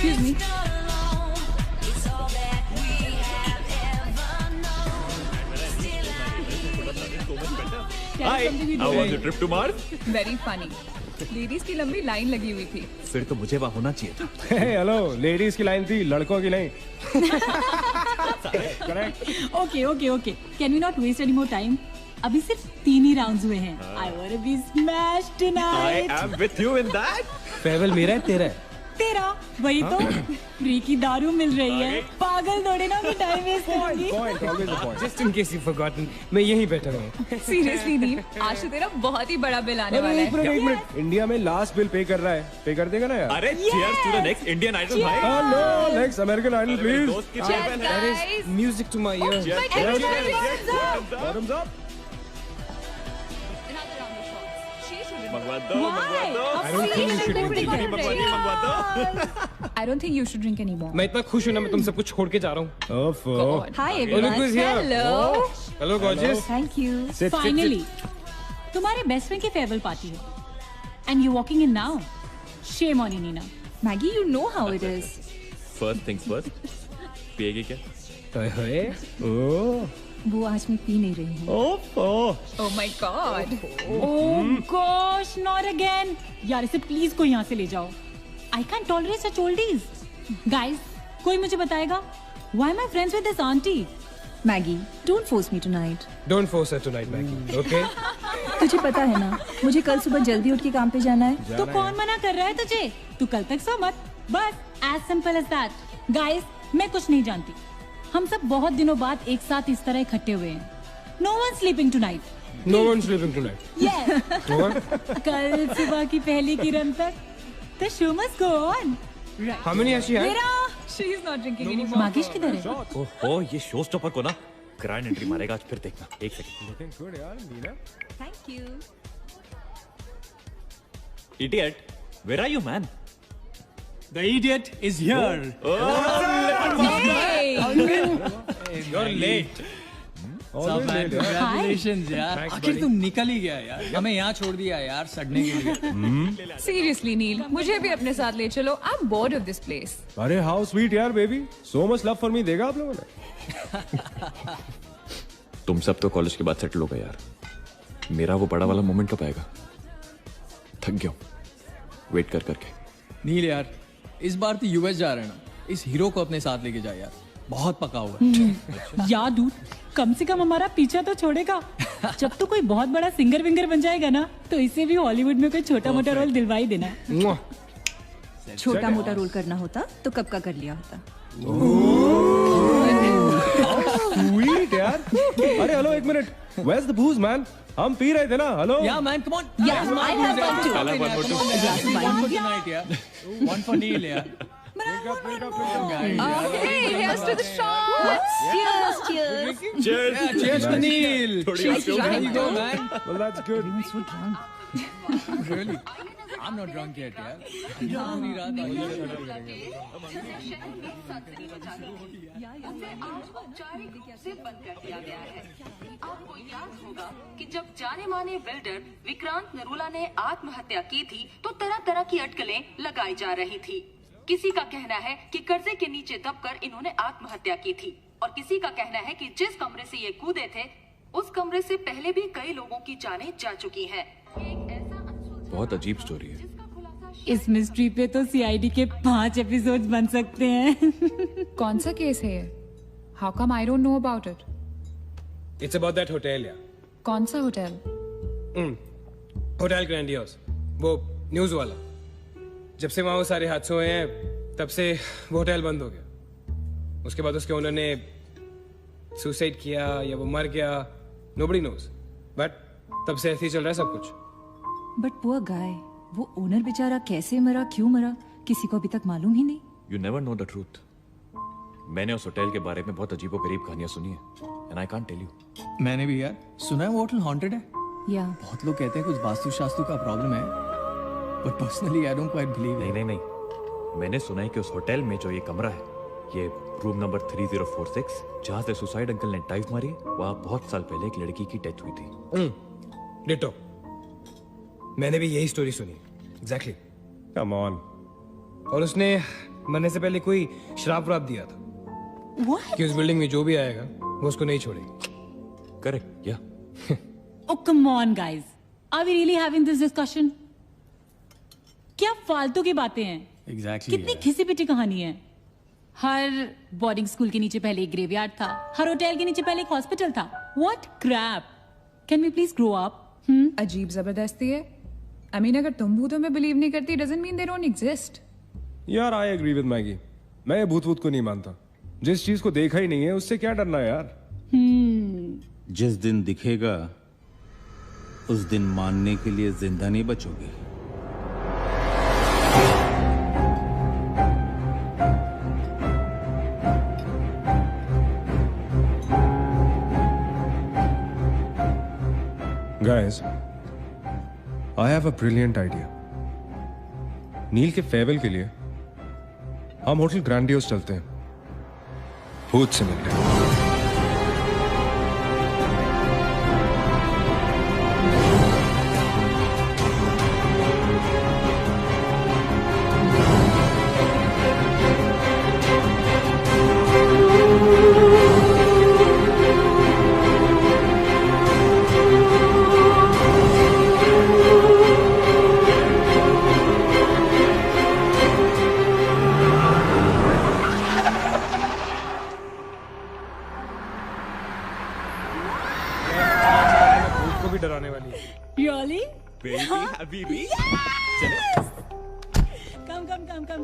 Excuse me. Hi, how was your trip to Mars? Very funny. Ladies की लंबी line लगी हुई थी. फिर तो मुझे वहाँ होना चाहिए था. हेलो, लेडीज की लाइन थी, लड़कों की नहीं. Okay. Can we not waste any more time? अभी सिर्फ 3 ही राउंड्स हुए हैं. I wanna be smashed tonight. I am with you in that. Farewell मेरा है, तेरा है. तेरा वही तो फ्री की दारू मिल रही है. पागल थोड़े ना मैं टाइम वेस्ट करूंगी. Point, always a point. Just in case you've forgotten, मैं यहीं बैठा हूँ. Seriously नील, आज तो तेरा बहुत ही बड़ा बिल आने वाला है. एक मिनट. इंडिया में लास्ट बिल पे कर रहा है. पे कर देगा ना यार? अरे cheers to the next Indian Idol भाई. Hello, next American Idol, please. दोस्त की Cheers, farewell है. guys. Music to my ears. Bottoms up. मंगवा दो. I don't think you should drink anymore. मैं इतना खुश हूँ ना, मैं तुम सब कुछ छोड़ के जा रहा हूँ. God. Hi everyone. Look who's here. Hello. Hello, gorgeous. Thank you. Sit. Finally, तुम्हारे बेस्ट फ्रेंड की फेयरवेल पार्टी है. And you walking in now. Shame on you, Nina. Maggie, you know how it is. First things first. पिएगी क्या? ओए. ओह. वो आज मैं P नहीं रही हूँ. Oh my God. Oh gosh, not again. यार इसे प्लीज कोई यहाँ से ले जाओ. I can't tolerate such oldies. Guys, कोई मुझे बताएगा? Why am I friends with this auntie? Maggie, don't force me tonight. Don't force her tonight, Maggie. Okay? तुझे पता है ना, मुझे कल सुबह जल्दी उठ के काम पे जाना है. तो कौन मना कर रहा है तुझे? तू कल तक सो मत. बस as simple as that. Guys, मैं कुछ नहीं जानती. हम सब बहुत दिनों बाद एक साथ इस तरह इकट्ठे हुए हैं. No one sleeping tonight. No one's sleeping tonight. Yes. कल सुबह की पहली किरण तक the show must go on. Right. How many has she had? मेरा She is not drinking anymore. मागिश किधर है? ओहो, ये शो स्टॉपर को ना ग्रैंड एंट्री मारेगा आज. फिर देखना. एक सेकंड. Looking good, यार, Neena. Thank you. Idiot, where are you, man? The idiot is here. Hey. You're late. सब man, congratulations यार. Thanks, आखिर buddy. तुम निकल ही गया यार. हमें यहाँ छोड़ दिया यार सड़ने के लिए. Seriously नील, मुझे भी अपने साथ ले चलो. I'm bored of this place. अरे how sweet यार, baby. So much love for me देगा आप लोगों ने. तुम सब तो कॉलेज के बाद सेटल हो गए यार. मेरा वो बड़ा वाला मोमेंट कब आएगा? थक गया हूँ वेट कर करके. नील यार, इस बार तो यूएस जा रहे हैं ना. इस हीरो को अपने साथ लेके जा यार. बहुत पका हुआ है. याद दूर कम से कम हमारा पीछा तो छोड़ेगा. जब तो कोई बहुत बड़ा सिंगर विंगर बन जाएगा ना, तो इसे भी हॉलीवुड में कोई छोटा मोटा रोल दिलवाई देना. छोटा मोटा रोल करना होता तो कब का कर लिया होता. Sweet यार. अरे हेलो, एक minute. Where's the booze, man? हम पी रहे थे ना. Hello. Yeah man, come on. Yeah, I have one too. I'll have one more too. One for tonight यार. One for Neil यार. Okay, here's to the shots. Cheers, cheers. Cheers. Yeah, cheers to Neil. थोड़ी और पियो. There you go man. Well, that's good. Really? I'm not drunk yet यार. पूरी रात से बंद कर दिया गया है. आपको याद होगा कि जब जाने माने बिल्डर विक्रांत नरूला ने आत्महत्या की थी, तो तरह तरह की अटकलें लगाई जा रही थी. किसी का कहना है कि कर्जे के नीचे दबकर इन्होंने आत्महत्या की थी, और किसी का कहना है कि जिस कमरे से ये कूदे थे, उस कमरे से पहले भी कई लोगों की जानें जा चुकी हैं. बहुत अजीब स्टोरी है. इस मिस्ट्री पे तो सीआईडी के 5 एपिसोड्स बन सकते हैं. कौन सा केस है ये? How come I don't know about it? It's about that hotel यार. कौन सा होटल? Hotel grandiose. वो न्यूज वाला. जब से वहाँ वो सारे हादसे हुए हैं, तब से वो होटल बंद हो गया. उसके बाद उसके ओनर ने सुसाइड किया या वो मर गया. Nobody knows. But तब से ऐसे ही चल रहा है सब कुछ. But poor guy, वो ओनर बेचारा कैसे मरा, क्यों मरा, किसी को अभी तक मालूम ही नहीं. You never know the truth. मैंने उस होटल के बारे में बहुत अजीबोगरीब कहानियां सुनी है. And I can't tell you. मैंने भी यार सुना है वो होटल हॉन्टेड है. या बहुत लोग कहते हैं कुछ वास्तु का प्रॉब्लम है. But personally I don't quite believe it. नहीं. मैंने सुना है कि उस होटल में जो ये कमरा है, ये रूम नंबर 3046, जहाँ से सुसाइड अंकल ने डाइव मारी, वहाँ बहुत साल पहले एक लड़की की डेथ हुई थी. डिटो. मैंने भी यही स्टोरी सुनी. Exactly. Come on. और उसने मरने से पहले कोई श्राप व्राप दिया था What? कि उस बिल्डिंग में जो भी आएगा वो उसको नहीं छोड़ेगी। करेक्ट या Oh, come on, guys. Are we really having this discussion? क्या फालतू की बातें हैं? एग्जैक्टली कितनी घिसी पिटी कहानी है। हर बोर्डिंग स्कूल के नीचे पहले एक ग्रेवयार्ड था, हर होटल के नीचे पहले एक हॉस्पिटल था। What crap? Can we please grow up? अजीब जबरदस्ती है। आई मीन अगर तुम भूतों में बिलीव नहीं करती doesn't mean they don't exist. यार आई एग्री विद मैगी, मैं भूत वूत को नहीं मानता। जिस चीज को देखा ही नहीं है उससे क्या डरना है यार। जिस दिन दिखेगा उस दिन मानने के लिए जिंदा नहीं बचोगे। Guys, I have a brilliant idea. नील के फेयरवेल के लिए हम होटल ग्रैंडियोस चलते हैं, भूत से मिलने। भूत को भी डराने वाली है। Really? Habibi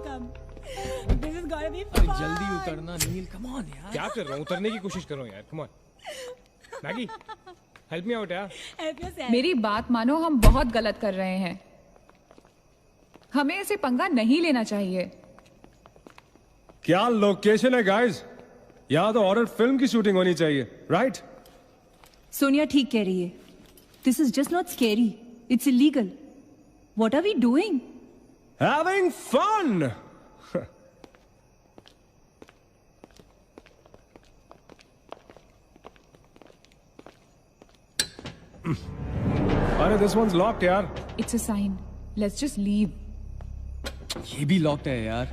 Come. This is gonna be अरे fun. जल्दी उतरना नील, कम ऑन यार। क्या कर रहा हूँ? उतरने की कोशिश कर रहा हूँ यार। Come on Maggi, help me out यार। Help yourself. मेरी बात मानो, हम बहुत गलत कर रहे हैं। हमें ऐसे पंगा नहीं लेना चाहिए। क्या लोकेशन है गाइस, यहाँ तो हॉरर फिल्म की शूटिंग होनी चाहिए, राइट? सोनिया ठीक कह रही है। This is just not scary, it's illegal. What are we doing? Having fun. अरे this one's locked यार। It's a sign, let's just leave. ये भी लॉक्ड है यार।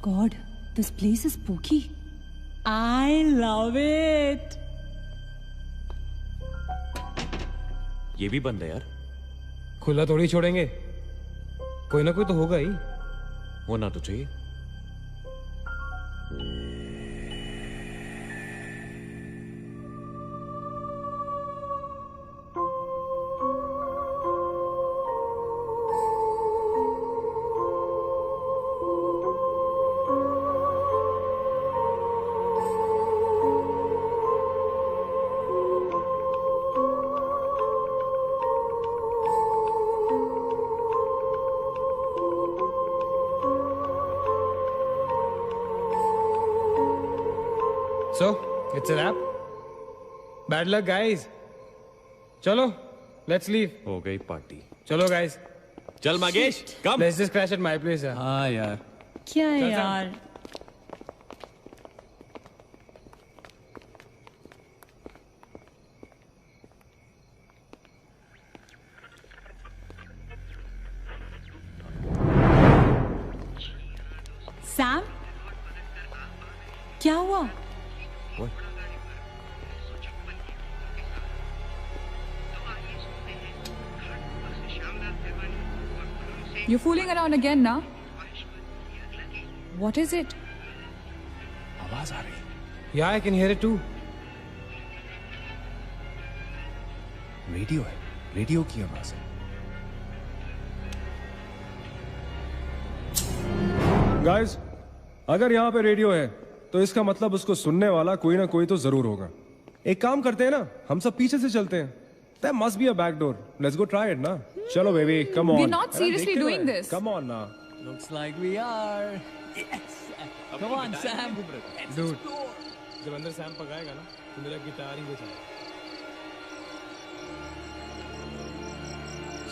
God, this place is spooky. I love it. ये भी बंद है यार। खुला थोड़ी छोड़ेंगे, कोई ना कोई तो होगा ही। होना तो चाहिए। So, it's a wrap. Bad luck, guys. चलो, let's leave. हो गई पार्टी। चलो, guys. चल मागेश, कम। Let's just crash at my place. यार। हाँ यार। क्या है चल, यार? सैम, क्या हुआ? You're fooling around again now? What is it? आवाज आ रही है। Yeah, I can hear it too. Radio है, रेडियो की आवाज है। गाइस, अगर यहाँ पे रेडियो है तो इसका मतलब उसको सुनने वाला कोई ना कोई तो जरूर होगा। एक काम करते हैं ना, हम सब पीछे से चलते हैं। There must be a back door. Let's go try it ना। चलो baby, come on. We're not seriously doing this. Come on ना। Looks like we are. Yes. Come on, Sam. Dude, जब अंदर सैम पकाएगा ना, तो मेरा गिटार ही बजाएगा।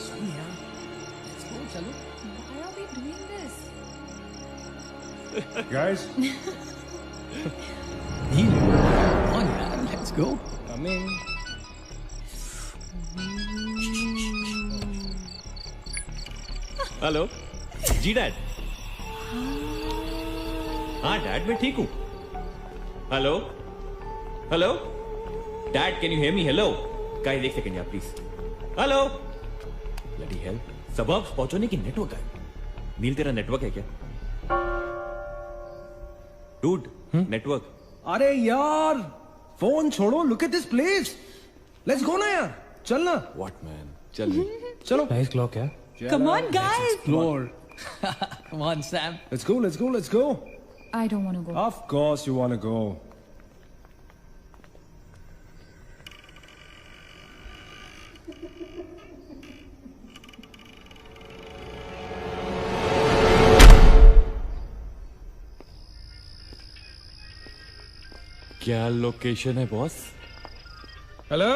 सोनिया, let's go, चलो। Why are we doing this? Guys, Neel, come on यार, let's go. Come in. Hello ji dad. हाँ डैड मैं ठीक हूँ. Hello hello dad can you hear me? Hello guys एक सेकंड यार प्लीज. Hello bloody hell. सबब पहुंचने की नेटवर्क है. नील तेरा नेटवर्क है क्या? Dude network. अरे यार फोन छोड़ो. Look at this place. Let's go ना यार. चलना. What man. चल चलो. नाइस क्लॉक है. Come on, guys. Explore. Come on, Sam. Let's go. Let's go. Let's go. I don't want to go. Of course you want to go. क्या location है boss? Hello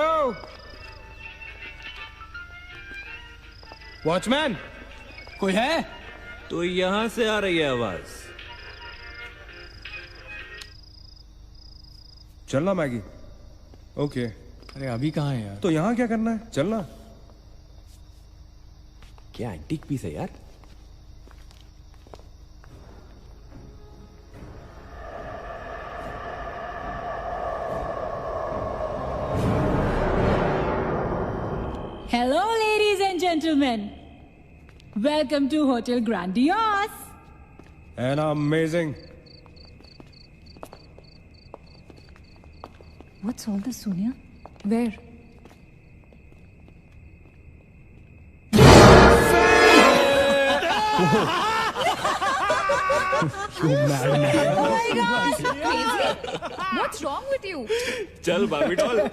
watchman. कोई है? तो यहां से आ रही है आवाज. चलना मैगी. ओके. अरे अभी कहाँ है यार? तो यहाँ क्या करना है? चलना. क्या एंटीक पीस है यार. Hello, ladies and gentlemen. Welcome to Hotel Grandiose. And amazing. What's all this, Sonia? Where? What's wrong with you? चल बाबी doll.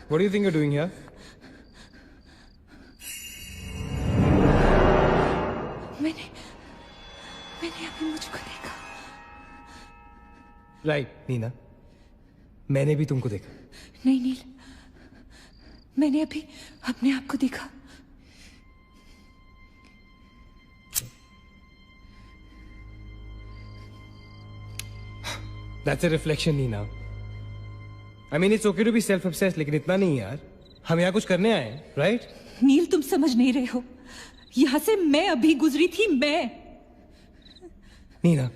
What do you think you're doing here? मैंने अभी मुझको देखा. राइट नीना. मैंने भी तुमको देखा. नहीं नील, मैंने अभी अपने आप को देखा. That's a reflection, Nina. I mean, it's okay to be self-obsessed, लेकिन इतना नहीं यार. हम यहाँ कुछ करने आए हैं, right? नील तुम समझ नहीं रहे हो. यहाँ से मैं अभी गुजरी थी. मैं नीना,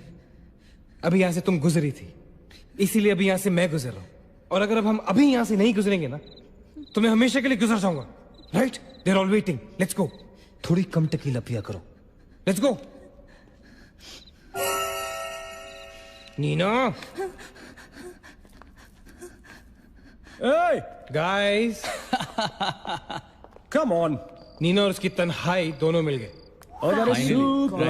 अभी यहाँ से तुम गुजरी थी, इसीलिए अभी यहाँ से मैं गुजर रहा हूँ. और अगर अब हम अभी यहाँ से नहीं गुजरेंगे ना, तो मैं हमेशा के लिए गुजर जाऊंगा. Right? They're all waiting. Let's go. थोड़ी कम टकीला पिया करो. Let's go. Neena. Hey, Guys. come on. Neena और उसकी तन्हाई दोनों मिल गए. Oh, that is super.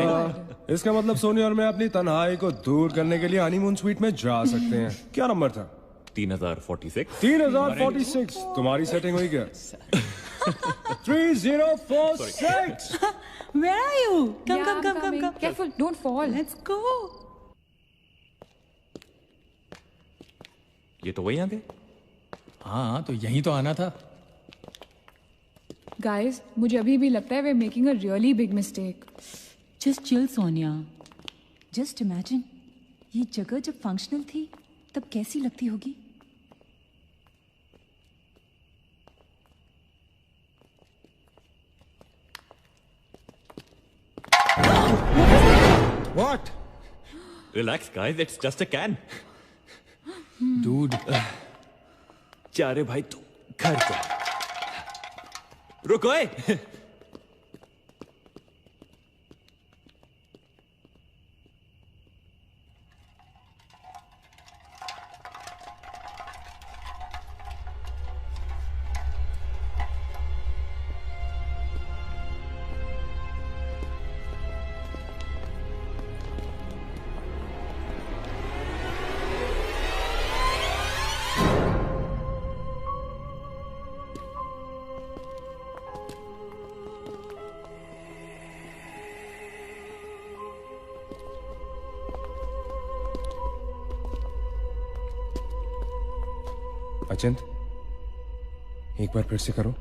इसका मतलब सोनी और मैं अपनी तन्हाई को दूर करने के लिए हनीमून स्वीट में जा सकते हैं. क्या नंबर था? 3046. 3046. तुम्हारी सेटिंग हुई क्या? 3046. Where are you? Come, Yeah, come, I'm come, come, coming. come. Careful, don't fall. Let's go. ये तो वही आ गए. हाँ तो यही तो आना था। गाइस, मुझे अभी भी लगता है way making a really big mistake. Just chill Sonia. Just imagine, ये जगह जब फंक्शनल थी तब कैसी लगती होगी। What? Relax, guys. It's just a can. Dude. जा रे भाई तू घर जा। रुको ए। अचिंत, एक बार फिर से करो।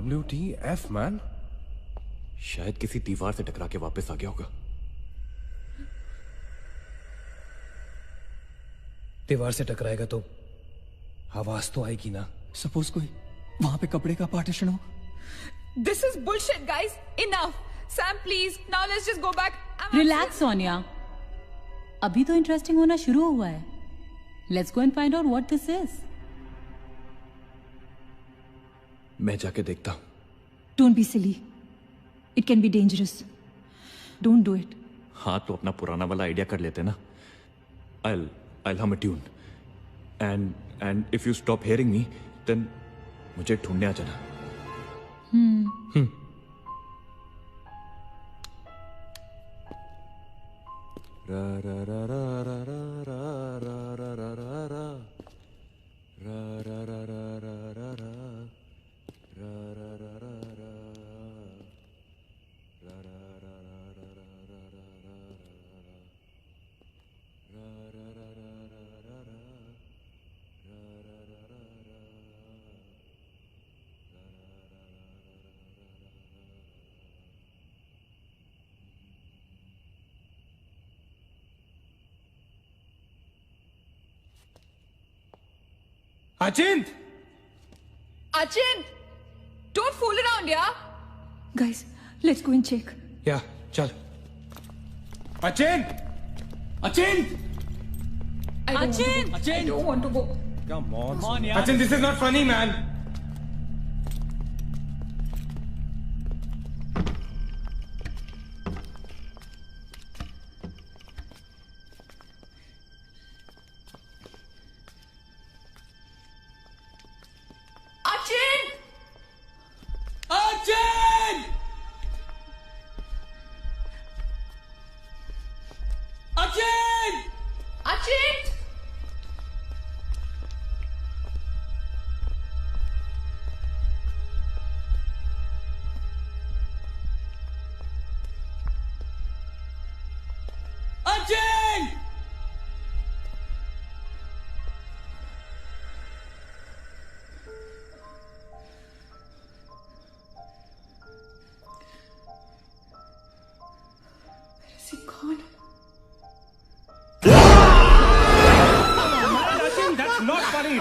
WTF man? शायद किसी दीवार से टकरा के वापस आ गया होगा। दीवार से टकराएगा तो आवाज तो आएगी ना। सपोज कोई वहां पे कपड़े का पार्टीशन हो। This is bullshit, guys. Enough. Sam, please. Now let's just go back. Relax Sonia, अभी तो इंटरेस्टिंग होना शुरू हुआ है। Let's go and find out what this is. मैं जाके देखता हूं। Don't be silly. It can be dangerous. Don't do it. हाँ तो अपना पुराना वाला आइडिया कर लेते ना। I'll hum a tune. And if you stop hearing me, then मुझे ढूंढने आ जाना। रा रा रा रा रा रा रा रा रा रा रा रा रा रा रा रा रा रा अचिंत! Achin! Don't fool around, yeah? Guys, let's go and check. या चल। Achint! Achint! Achin! I don't want to go. Come on. Achint, this is not funny, man. Achin! Achin! Achin! Achin!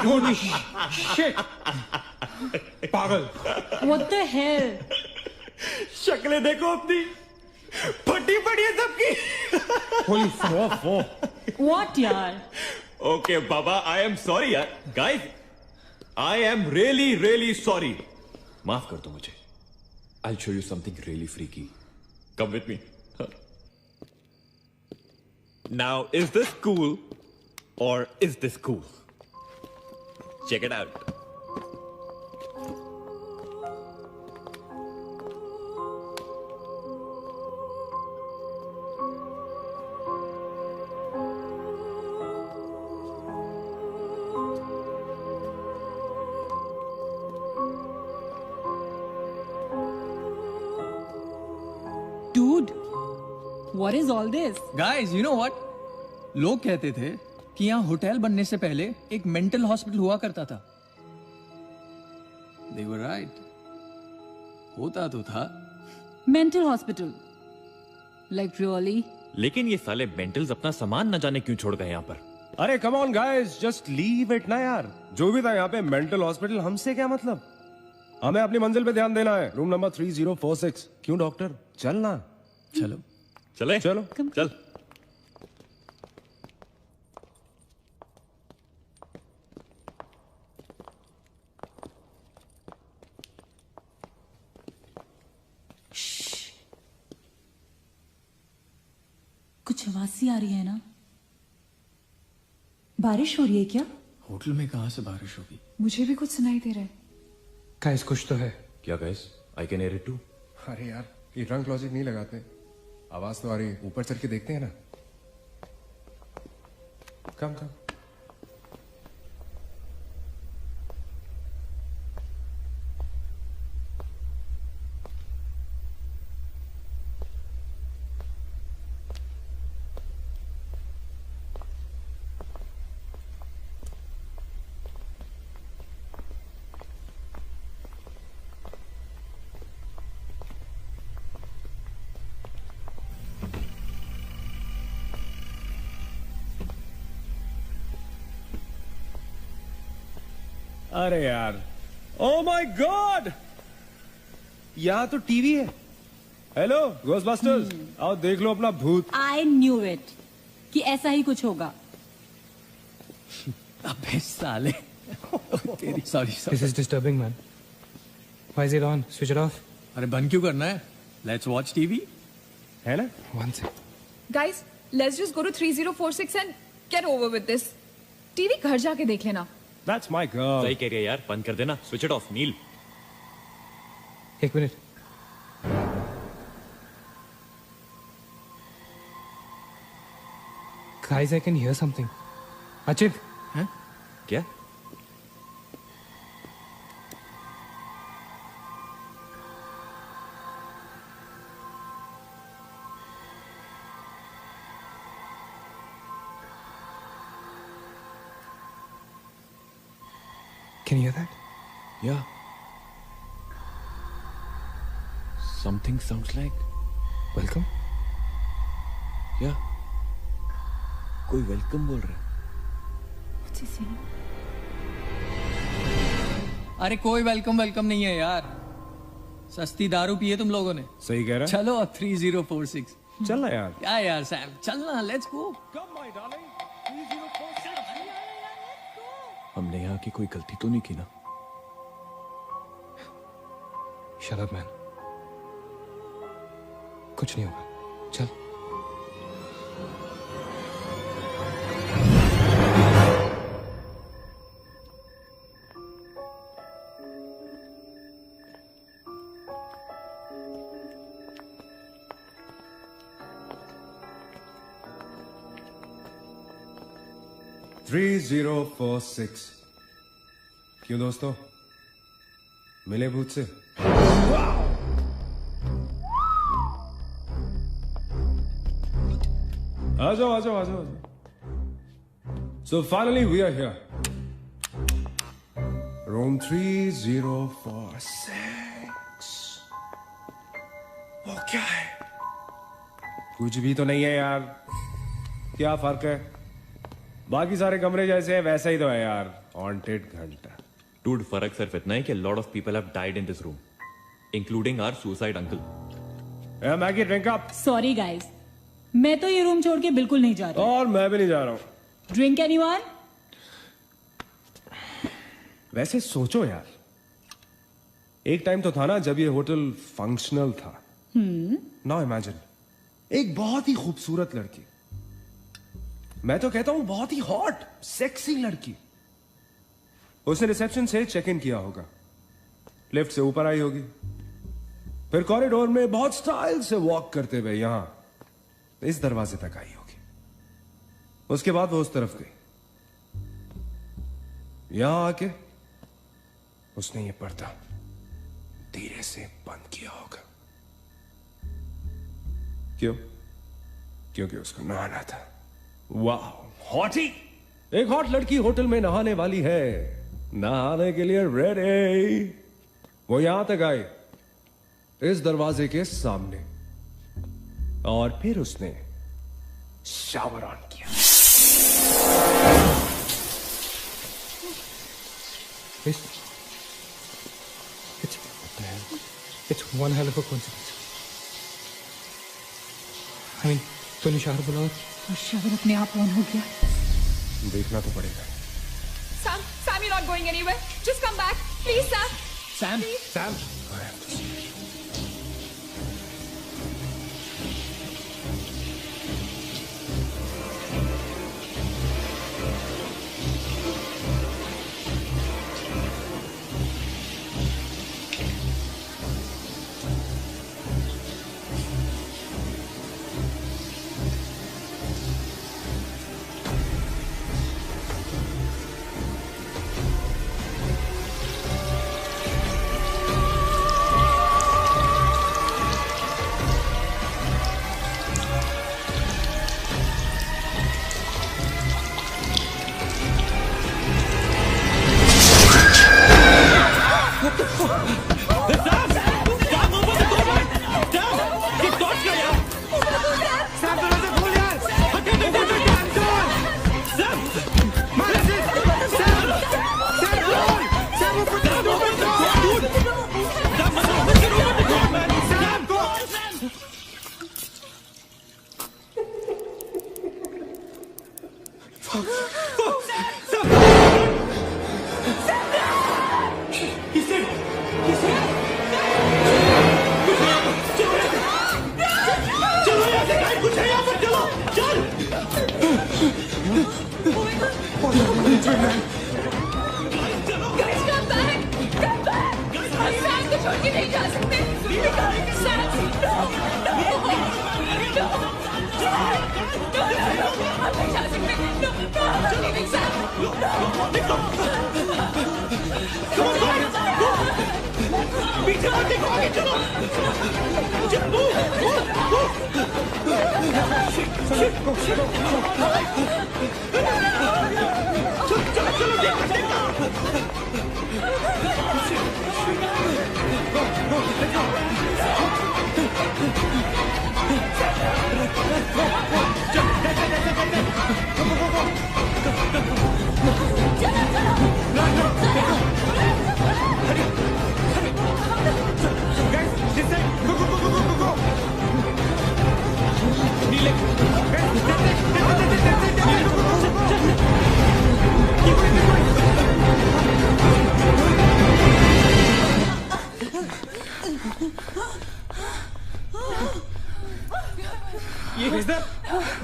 Holy shit पागल What the hell? शक्लें देखो अपनी, फटी पड़ी है सबकी। होली फो What यार? ओके बाबा, आई एम सॉरी यार। Guys, I am really really sorry. माफ कर दो मुझे। I show you something really freaky. Come with me. Now is this cool और is this cool? Check it out. Dude, what is all this? Guys you know what, लोग कहते थे कि यहाँ होटल बनने से पहले एक मेंटल हॉस्पिटल हुआ करता था। They were right. होता तो था। Mental hospital. Like really? लेकिन ये साले मेंटल्स अपना सामान न जाने क्यों छोड़ गए यहाँ पर। अरे come on guys, just leave it ना यार। जो भी था यहाँ पे मेंटल हॉस्पिटल, हमसे क्या मतलब? हमें अपनी मंजिल पे ध्यान देना है। Room number 3046। क्यों डॉक्टर, चलना। चलो चले चलो चल। कुछ आवाज सी आ रही है ना? बारिश हो रही है क्या? होटल में कहाँ से बारिश होगी? मुझे भी कुछ सुनाई दे रहा है। गाइस कुछ तो है। क्या guys, I can hear it too. अरे यार, ये ड्रंक लॉजिक नहीं लगाते। आवाज तो आ रही है, ऊपर चढ़ के देखते हैं ना। कम कम। अरे यार, ओ माय गॉड, यहाँ तो टीवी है। हेलो घोस्टबस्टर्स, आओ देख लो अपना भूत। I knew it कि ऐसा ही कुछ होगा। अबे साले। तेरी sorry This is disturbing, man. Why is it on? Switch it off. अरे बंद क्यों करना है? Let's watch TV. है ना? One sec. Guys, let's just go to 3046 and get over with this. TV घर जाके देख लेना। That's my girl. सही कह रही है यार, बंद कर देना। स्विच इट ऑफ नील। एक minute. Guys, I can hear something. Achit, क्या? can you hear that? Yeah. Something sounds like. Welcome. Yeah. कोई वेलकम बोल रहा है। What's he saying? अरे कोई वेलकम नहीं है यार। सस्ती दारू पिए तुम लोगों ने। सही कह रहा है। चलो 3046। चल ना यार। क्या यार सैम, चलना, लेट्स गो। हमने यहाँ की कोई गलती तो नहीं की ना? Shut up, man. कुछ नहीं होगा। चल। थ्री 3046। क्यों दोस्तों, मिले भूत से? आ जाओ आ जाओ आ जाओ। So finally we are here. Room 3046. वो क्या है? कुछ भी तो नहीं है यार। क्या फर्क है? बाकी सारे कमरे जैसे है वैसा ही तो है यार। हॉन्टेड घंटा। Dude, फर्क सिर्फ इतना है कि a lot of people have died in this room, including our suicide uncle. Maggi drink up. Sorry guys, मैं तो ये रूम छोड़ के बिल्कुल नहीं जा रही। और मैं भी नहीं जा रहा हूँ। Drink anyone? वैसे सोचो यार, एक टाइम तो था ना जब ये होटल फंक्शनल था। नाउ इमेजिन, एक बहुत ही खूबसूरत लड़की, मैं तो कहता हूं बहुत ही हॉट सेक्सी लड़की, उसने रिसेप्शन से चेक इन किया होगा, लिफ्ट से ऊपर आई होगी, फिर कॉरिडोर में बहुत स्टाइल से वॉक करते हुए यहां इस दरवाजे तक आई होगी। उसके बाद वो उस तरफ गई, यहां आके उसने ये पर्दा धीरे से बंद किया होगा। क्यों? क्योंकि उसको नहाना था। वाह, हॉटी! एक हॉट लड़की होटल में नहाने वाली है, नहाने के लिए रेडी। वो यहां तक आई, इस दरवाजे के सामने, और फिर उसने शावर ऑन किया। It's one hell of a coincidence. I mean, तूने शावर बोला और शावर अपने आप ऑन हो गया। देखना तो पड़ेगा। Sam, you're not going anywhere. Just come back. Please, Sam. Sam? Please. Sam.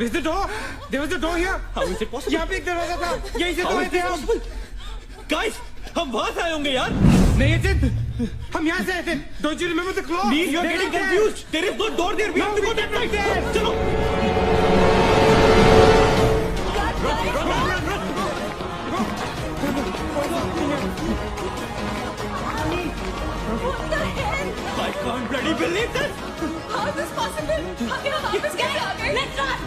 Is the door? There was a door here. How is it possible? यहाँ पे एक दरवाजा था, यहीं से तो आए थे हम। Guys, हम वहां से आए होंगे यार। नहीं अजित, हम यहाँ से आए थे। Don't you remember the claw? Please, you're getting confused. There is no door there. We have to go that way. चलो। I can't bloody believe this. How is this possible? हम यहाँ वापस कैसे आ गए? Let's run!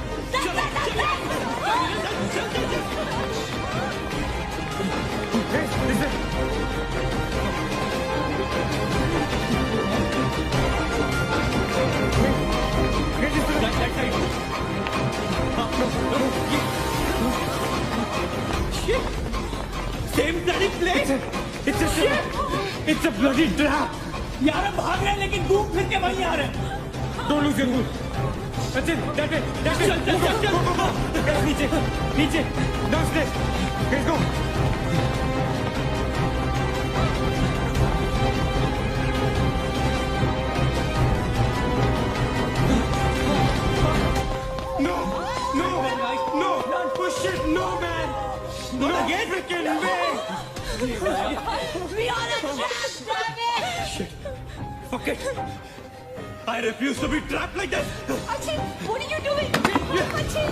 Same bloody place. It's a ship. It's a bloody trap. यार हम भाग रहे हैं लेकिन घूम फिर के वहीं आ रहे हैं. Don't lose your cool. Sachin, that way. चल. Guys, नीचे. Downstairs. Guys, go. No. Push it. No, man. No, again. Freaking way. We are a trap, damn it! Fuck it. I refuse to be trapped like this. Achin, what are you doing? Achin!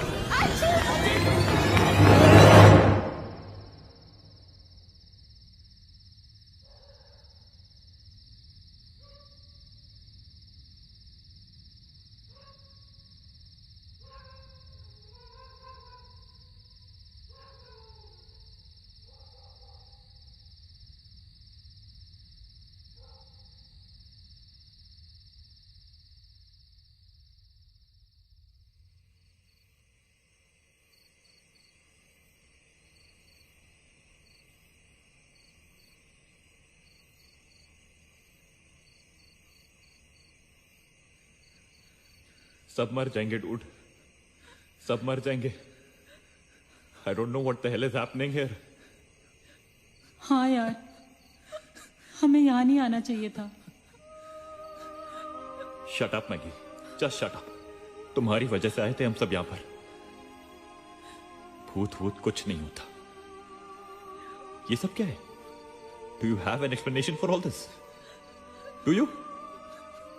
सब मर जाएंगे dude. सब मर जाएंगे. I don't know what the hell is happening here. हाँ यार, हमें यहाँ नहीं आना चाहिए था. Shut up, Maggie. Just shut up. तुम्हारी वजह से आए थे हम सब यहाँ पर. भूत कुछ नहीं होता. ये सब क्या है? Do you have an explanation for all this? Do you?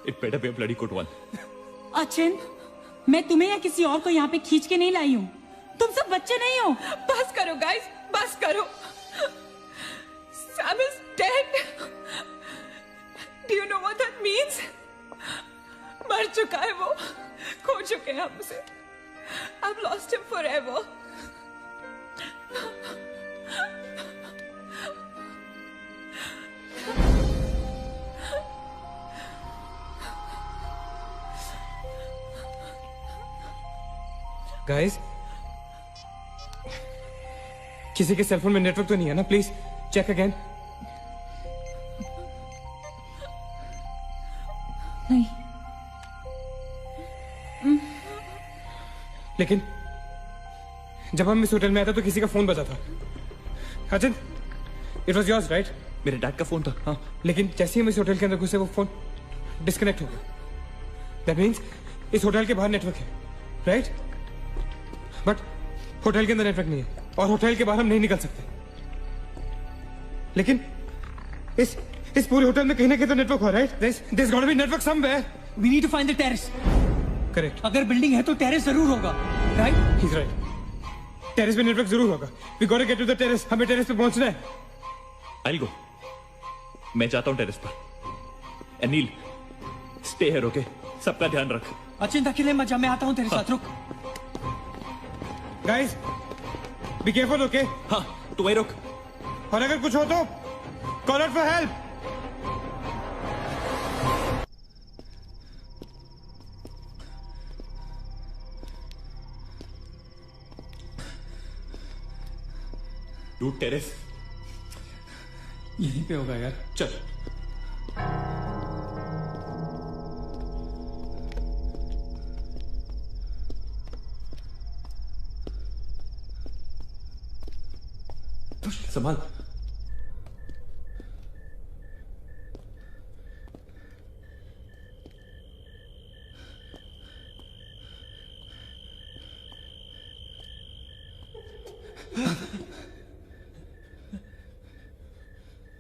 It better be a bloody good one. Achin, मैं तुम्हें या किसी और को यहाँ पे खींच के नहीं लाई हूँ. तुम सब बच्चे नहीं हो. बस करो गाइस, बस करो. Sam is dead. Do you know what that means? मर चुका है वो. खो चुके हैं हम उसे. I've lost him forever. Guys, किसी के सेलफोन में नेटवर्क तो नहीं है ना? Please check again. नहीं. लेकिन जब हम इस होटल में आए थे तो किसी का फोन बजा था. Achin, it was yours right? मेरे डैड का फोन था. हाँ. लेकिन जैसे ही हम इस होटल के अंदर घुसे वो फोन डिस्कनेक्ट हो गया. दैट मीन्स इस होटल के बाहर नेटवर्क है, राइट? बट होटल के अंदर नेटवर्क नहीं है और होटल के बाहर हम नहीं निकल सकते. लेकिन इस पूरे होटल में कहीं ना कहीं तो नेटवर्क हो, right? There's got to be network somewhere. We need to find the terrace. Correct. अगर बिल्डिंग है तो टेरेस जरूर होगा, राइट? He's right. टेरेस पे नेटवर्क जरूर होगा. We got to get to the terrace. हमें टेरेस पे पहुंचना है. I'll go. मैं जाता हूँ टेरेस पर. Anil, stay here, okay? सबका ध्यान रख. अचिंता अकेले मत जा, मैं आता हूँ तेरे साथ. रुक. Guys, be careful, okay? हाँ, तू वहीं रुक. और अगर कुछ हो तो call out for help. Dude terrace यहीं पे होगा यार. चल. संभाल.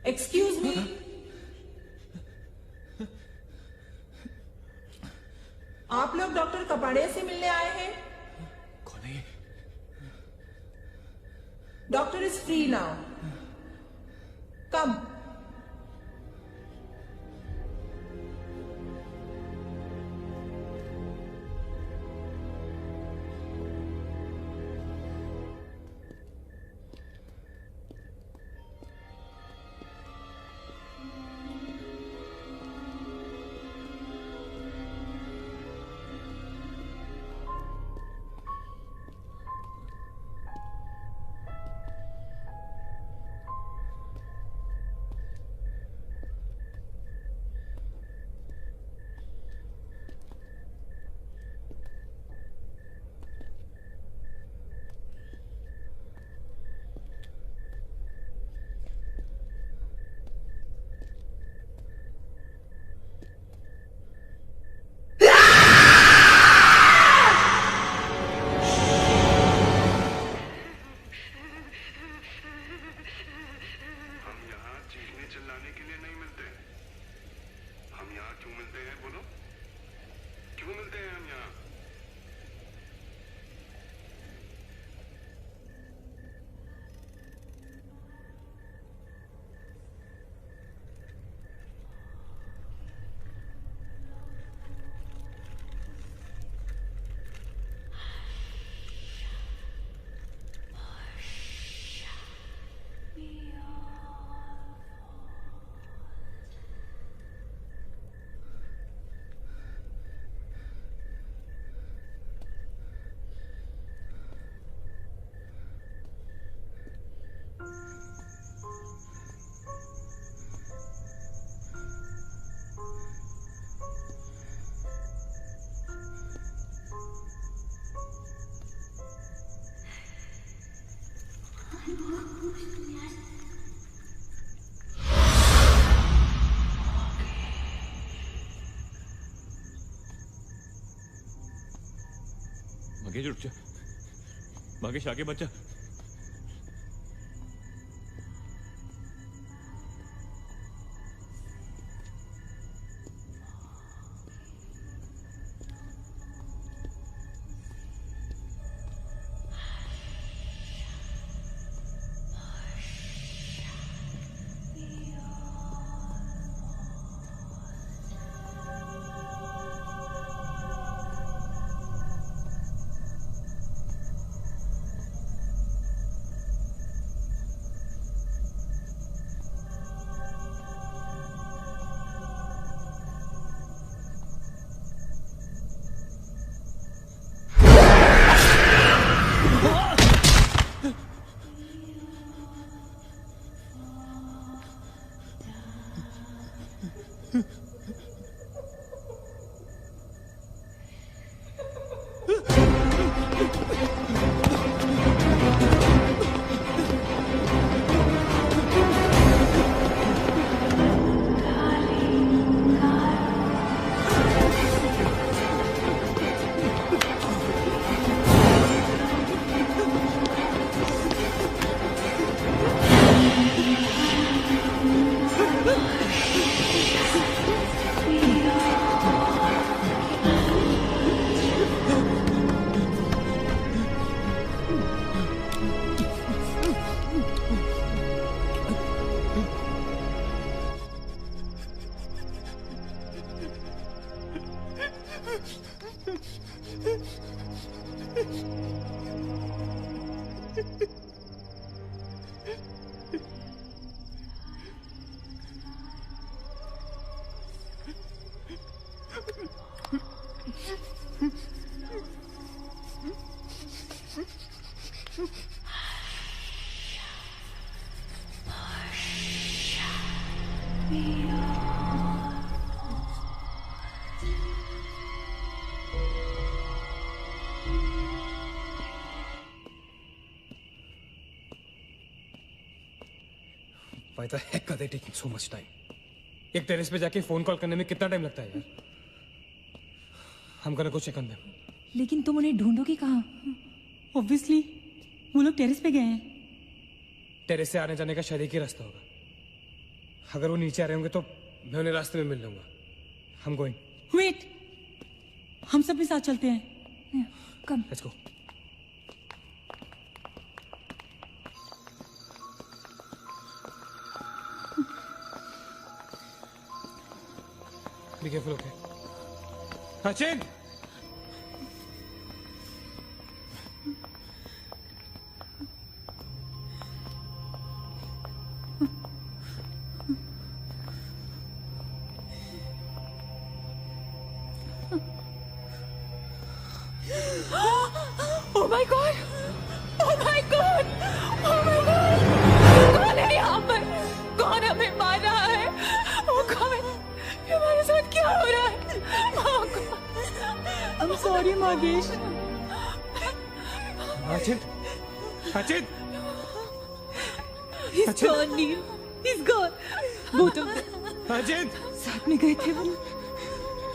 Excuse me. आप लोग डॉक्टर कपाड़िया से मिलने आए हैं? कौन है ये? Doctor is free now. Come. Magesh उठ जा, मगेश आगे बच्चा। Why the heck are they taking so much time? एक टेरेस पे जाके फोन कॉल करने में कितना टाइम लगता है यार? I'm gonna go check on them. लेकिन तुम उन्हें ढूंढोगे कहाँ? ऑब्वियसली वो लोग टेरेस पे गए हैं। टेरेस से आने जाने का शायद एक ही रास्ता होगा। अगर वो नीचे आ रहे होंगे तो मैं उन्हें रास्ते में मिल लूंगा। I'm going. वेट, हम सब भी साथ चलते हैं। कम। Let's go. Be careful, okay? Sachin! Oh my God! Oh my God! Oh my God! कौन है यहाँ पर? कौन हमें मार रहा है? वो कौन? ये हमारे साथ क्या हो रहा है? Oh God! I'm sorry, Magesh. Sachin! Sachin! He's gone, Neil. He's gone. Both of them. Sachin! साथ में गए थे वो।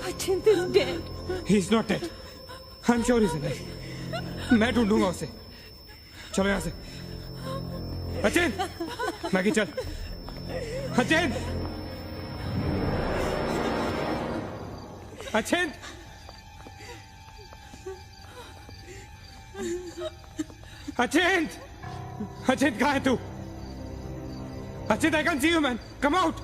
Achint is dead. He's not dead. I'm sure he's alive. मैं ढूंढूंगा उसे। चलो यहाँ से। अचिन! मैगी चल। अचिन! अचिन! अचिन! अचिन कहाँ है तू? Achin, I can't see you, man. Come out.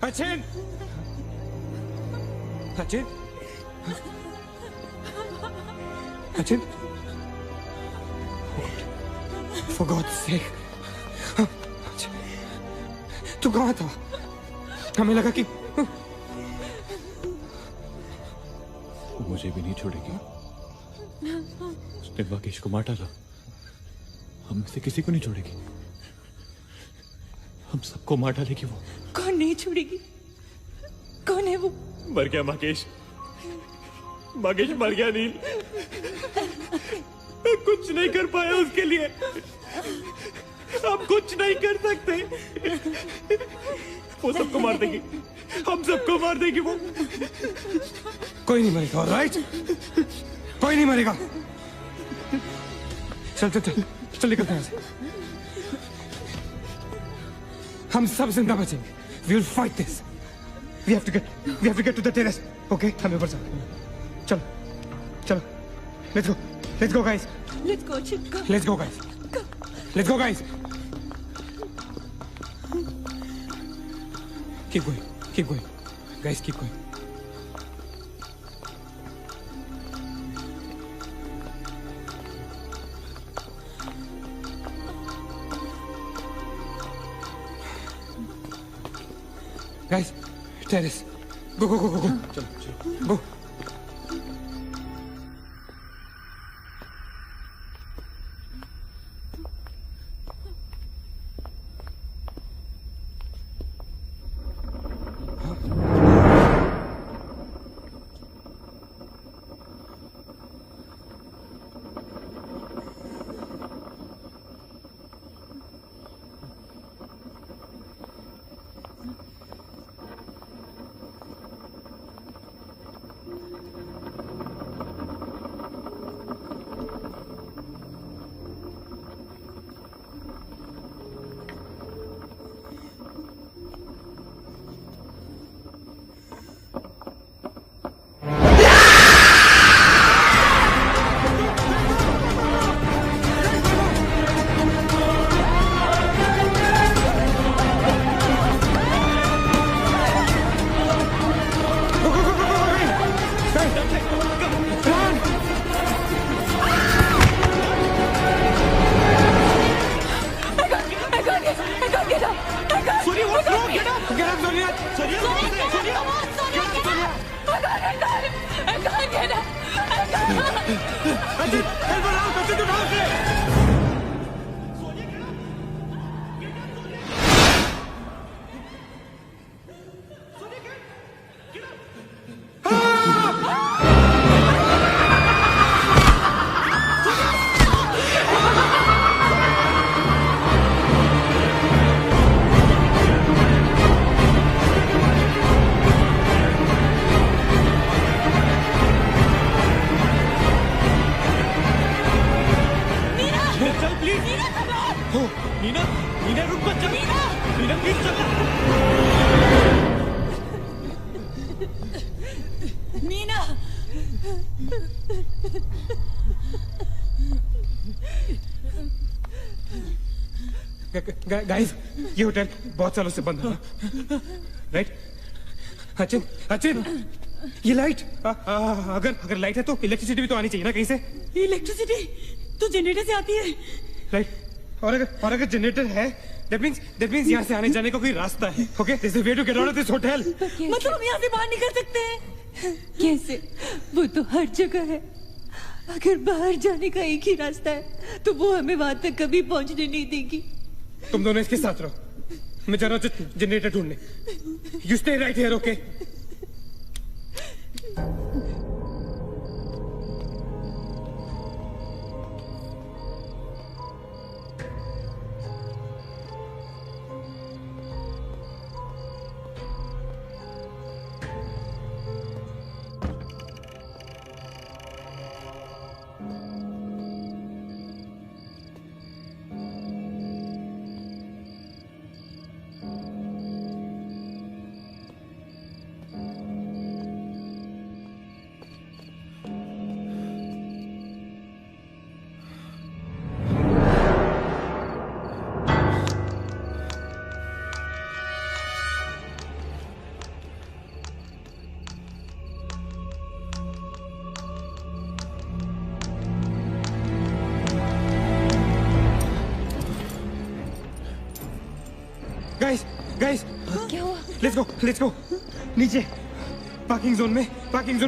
Achin! Achin! Achin! For God's sake! Achin! तू कहाँ था? हमें लगा कि मुझे भी नहीं छोड़ेगी। उसने राकेश को मार डाला, हम में से किसी को नहीं छोड़ेगी, हम सबको मार डालेगी वो। कौन नहीं छोड़ेगी? कौन है वो? मर गया माकेश, माकेश मर गया नील। मैं कुछ नहीं कर पाया उसके लिए, हम कुछ नहीं कर सकते। वो सबको मार देगी, हम सबको मार देगी वो। कोई नहीं मरेगा, ऑलराइट? कोई नहीं मरेगा। चल चल चल चल निकलते हैं यहाँ से। हम सब जिंदा बचेंगे। We will fight this. We have to get to the terrace. Okay? हमें ऊपर चलो, चलो, चलो। Let's go guys. Let's go, Chip, go. Let's go guys. Let's go guys. Keep going. Guys, keep going. Guys, terrace. Go. चलो. Go. Guys, ये hotel बहुत सालों से बंद है, राइट? अचिन, ये लाइट, अगर लाइट है तो इलेक्ट्रिसिटी भी तो आनी चाहिए ना कहीं से। इलेक्ट्रिसिटी तो जनरेटर से आती है, राइट? और अगर जनरेटर है, that means यहाँ से आने जाने का कोई रास्ता है। Okay, there's a way to get out of this hotel. मतलब हम यहाँ से बाहर निकल सकते हैं? कैसे? वो तो हर जगह है। अगर बाहर जाने का एक ही रास्ता है तो वो हमें वहां तक कभी पहुंचने नहीं देगी। तुम दोनों इसके साथ रहो, मैं जा रहा हूँ जनरेटर ढूंढने। You stay right here, okay? Guys, क्या हुआ? let's go. नीचे, पार्किंग जोन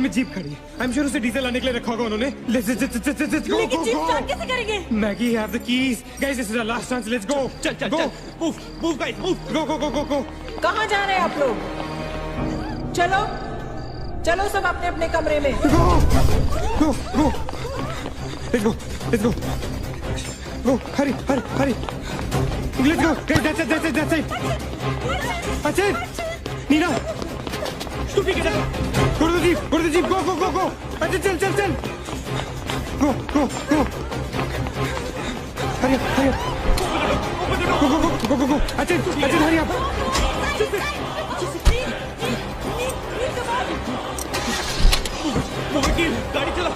में जीप खड़ी है। आई एम श्योर उसे डीजल लाने के लिए रखा होगा उन्होंने। लेट्स गो लेकिन जीप स्टार्ट कैसे करेंगे? Maggie have the keys. Guys this is our last chance. Let's go. चल go move guys move. Go. कहाँ जा रहे हैं आप लोग? चलो सब अपने अपने कमरे में। Go let's go hurry let's go. that's it Nina तू भी किधर? go to the jeep go। अच्छा चल go हरी go अच्छा हरी आप गाड़ी चला।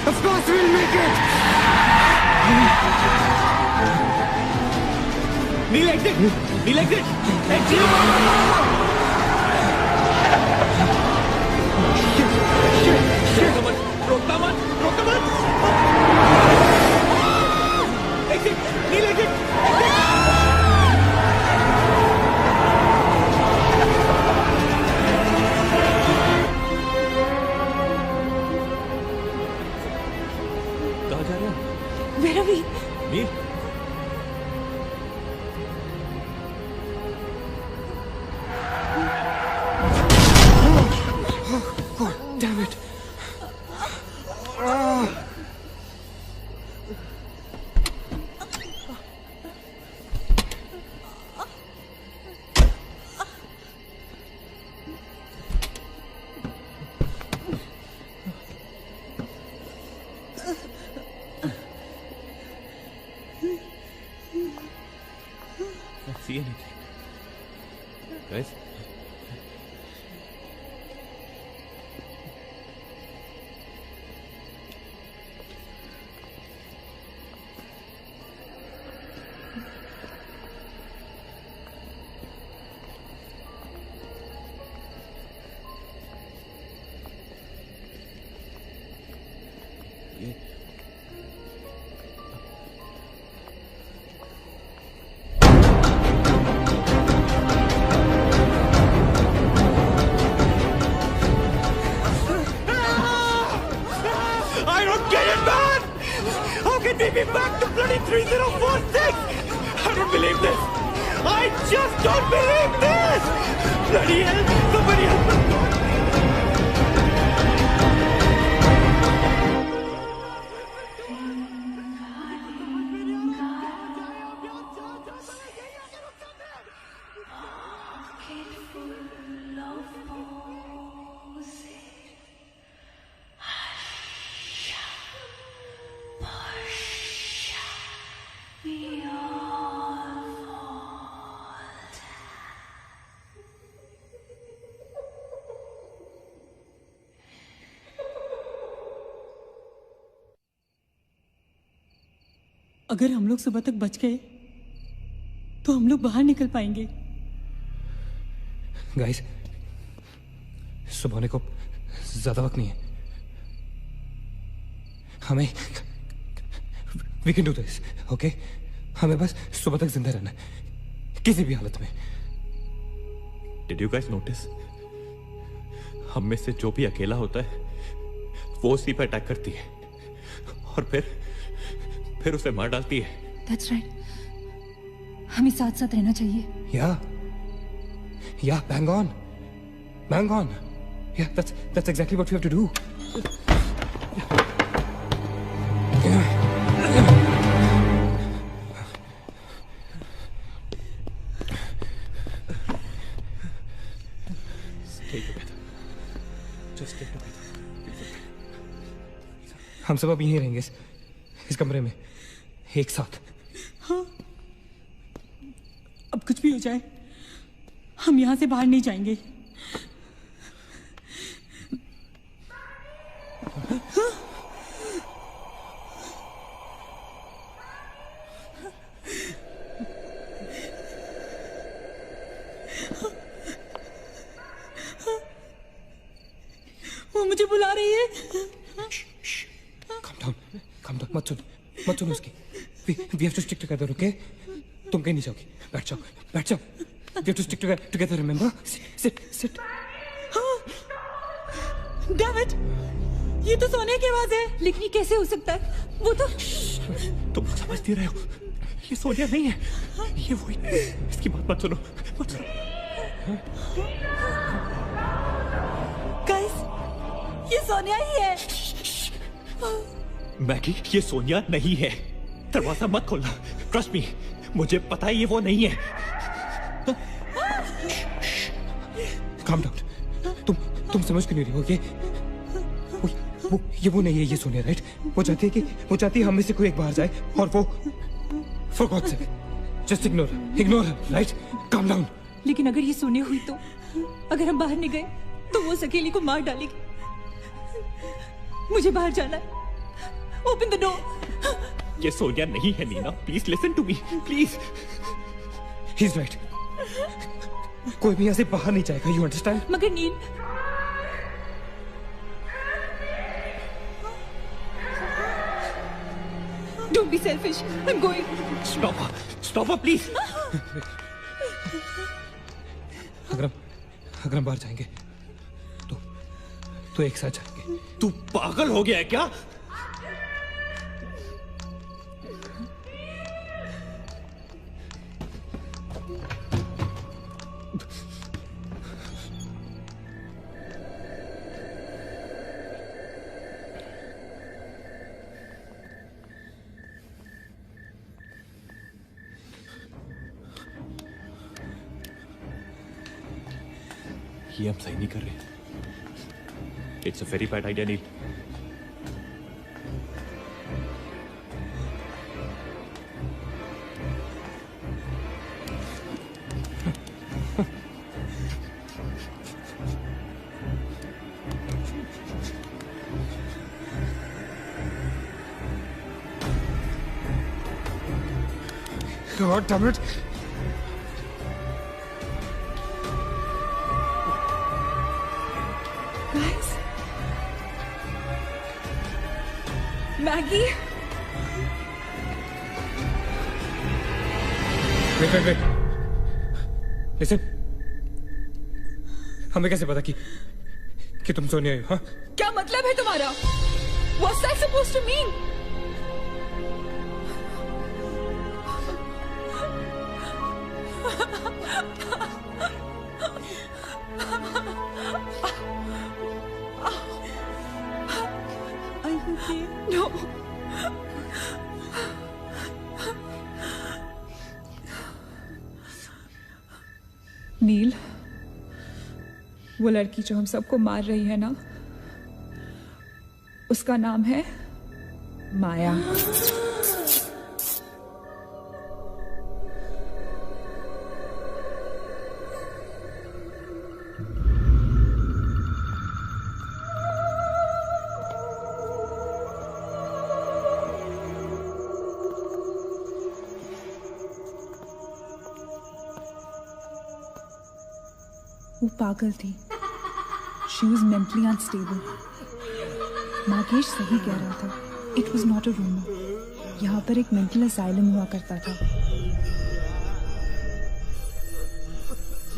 Of course we'll make it. Neil exit. Exit. Shit. रोकता मत. Exit. Neil exit. कहाँ जा रहे हैं? मेरा भी नील damn it. See anything? Guys? Take me back to bloody 3046! I don't believe this! I just don't believe this! Bloody hell! Somebody help me! अगर हम लोग सुबह तक बच गए तो हम लोग बाहर निकल पाएंगे। गाइस, सुबह होने को ज्यादा वक्त नहीं है। हमें we can do this, okay? हमें बस सुबह तक जिंदा रहना है, किसी भी हालत में। Did you guys notice? हम में से जो भी अकेला होता है वो उसी पर अटैक करती है और फिर उसे मार डालती है। That's right. हमें साथ साथ रहना चाहिए। Yeah, bang on. Yeah, that's exactly what we have to do. Stay together. Just stay together. हम सब अभी यहीं रहेंगे इस कमरे में एक साथ। हाँ, अब कुछ भी हो जाए हम यहाँ से बाहर नहीं जाएंगे। हाँ? वो मुझे बुला रही है। Calm down, मत सुन उसकी। We have to stick together, okay? तुम कहीं नहीं जाओगी. बैठ जाओ, बैठ जाओ. We have to stick together, remember? Sit. David, ये तो सोने की आवाज है. लेकिन ये कैसे हो सकता है? वो तो तुम समझती रहे हो. ये सोनिया नहीं है. ये वही. इसकी बात मत सुनो. गाइस, ये सोनिया ही है. मैगी, ये सोनिया नहीं है. दरवाजा मत खोलना. ट्रस्ट मी, मुझे पता है ये वो नहीं है. Calm down. तुम समझ क्यों नहीं रही हो? ये वो नहीं है. ये सोनिया, राइट? वो चाहती है हम में से कोई एक बाहर जाए और वो for God's sake, just ignore her, right? Calm down. लेकिन अगर ये सोनिया हुई तो अगर हम बाहर नहीं गए तो वो सकेली को मार डालेगी. मुझे बाहर जाना है. Open the door. ये सोनिया नहीं है Nina. Please listen to me, please. He's right. कोई भी यहाँ से बाहर नहीं जाएगा. You understand? मगर नील, don't be selfish. I'm going. Stop her, please. अगर हम बाहर जाएंगे तो एक साथ जाएंगे. तू पागल हो गया है क्या? ये हम सही नहीं कर रहे. It's a very bad idea Neel. God damn it. Guys. Maggie. Wait. Listen. हमें कैसे पता कि तुम सोने आई हो? हाँ? क्या मतलब है तुम्हारा? What's that supposed to mean? Are you okay? No. नील, वो लड़की जो हम सबको मार रही है ना, उसका नाम है माया. वो पागल थी. She was mentally unstable. Nagesh सही कह रहा था. It was not a rumor. यहाँ पर एक मेंटल असाइलम हुआ करता था.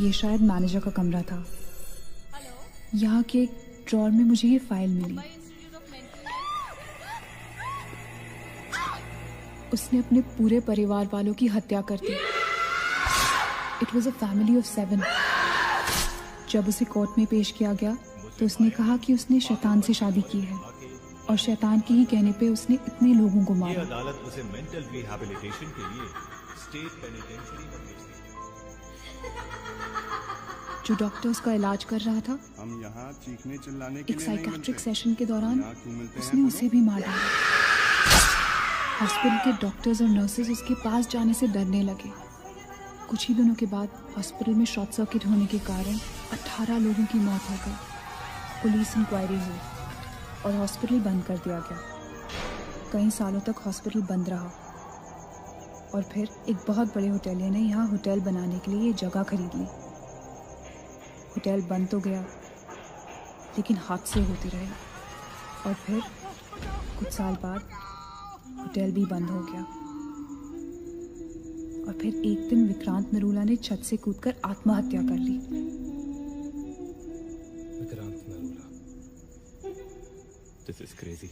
ये शायद मैनेजर का कमरा था. यहाँ के एक ड्रॉर में मुझे ये फाइल मिली. उसने अपने पूरे परिवार वालों की हत्या कर दी. It was a family of 7. जब उसे कोर्ट में पेश किया गया तो उसने कहा कि उसने शैतान से शादी की है और शैतान के ही कहने पे उसने इतने लोगों को मारा. अदालत उसे मेंटल रिहैबिलिटेशन के लिए स्टेट पेनिटेंशियरी में भेज दी. जो डॉक्टर उसका इलाज कर रहा था, हम यहाँ चीखने चिल्लाने के एक लिए साइकेट्रिक सेशन के दौरान उसने उसे भी मार डाला. हॉस्पिटल के डॉक्टर्स और नर्सेज उसके पास जाने से डरने लगे. कुछ ही दिनों के बाद हॉस्पिटल में शॉर्ट सर्किट होने के कारण 18 लोगों की मौत हो गई. पुलिस इंक्वायरी हुई और हॉस्पिटल बंद कर दिया गया. कई सालों तक हॉस्पिटल बंद रहा और फिर एक बहुत बड़े होटलियर ने यहाँ होटल बनाने के लिए ये जगह खरीद ली. होटल बंद तो गया लेकिन हादसे होते रहे और फिर कुछ साल बाद होटल भी बंद हो गया. और फिर एक दिन विक्रांत नरूला ने छत से कूदकर आत्महत्या कर ली। Vikrant Narula. This is crazy.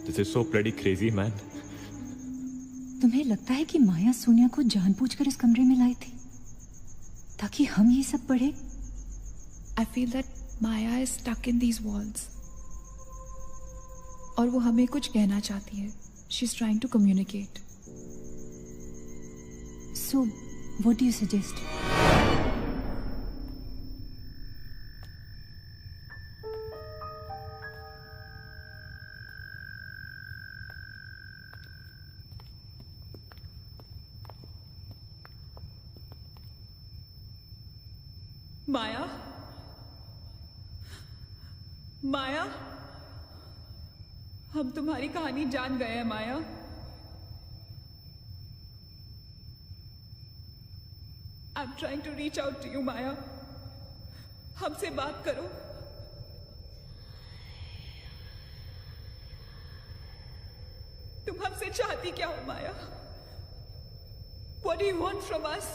This is so bloody crazy, man. तुम्हें लगता है कि माया सोनिया को जानबूझकर इस कमरे में लाई थी ताकि हम ये सब पढ़े? I feel that Maya is stuck in these walls. और वो हमें कुछ कहना चाहती है. She's trying to communicate. So, what do you suggest? माया, माया, हम तुम्हारी कहानी जान गए हैं माया। I'm trying to reach out to you, माया। हमसे बात करो। तुम हमसे चाहती क्या हो माया? What do you want from us?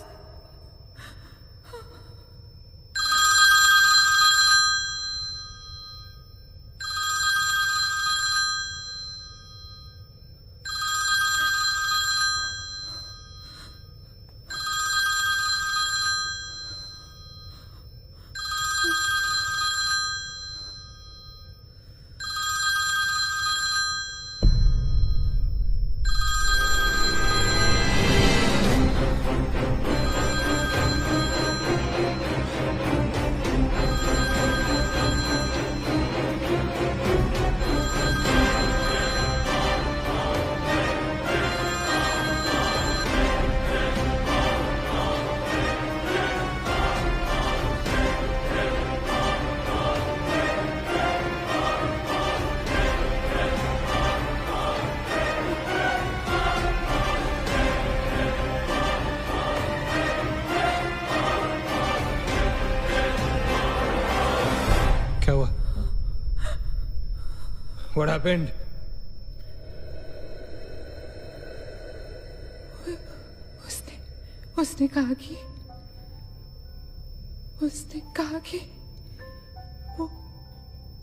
What happened? उसने कहा कि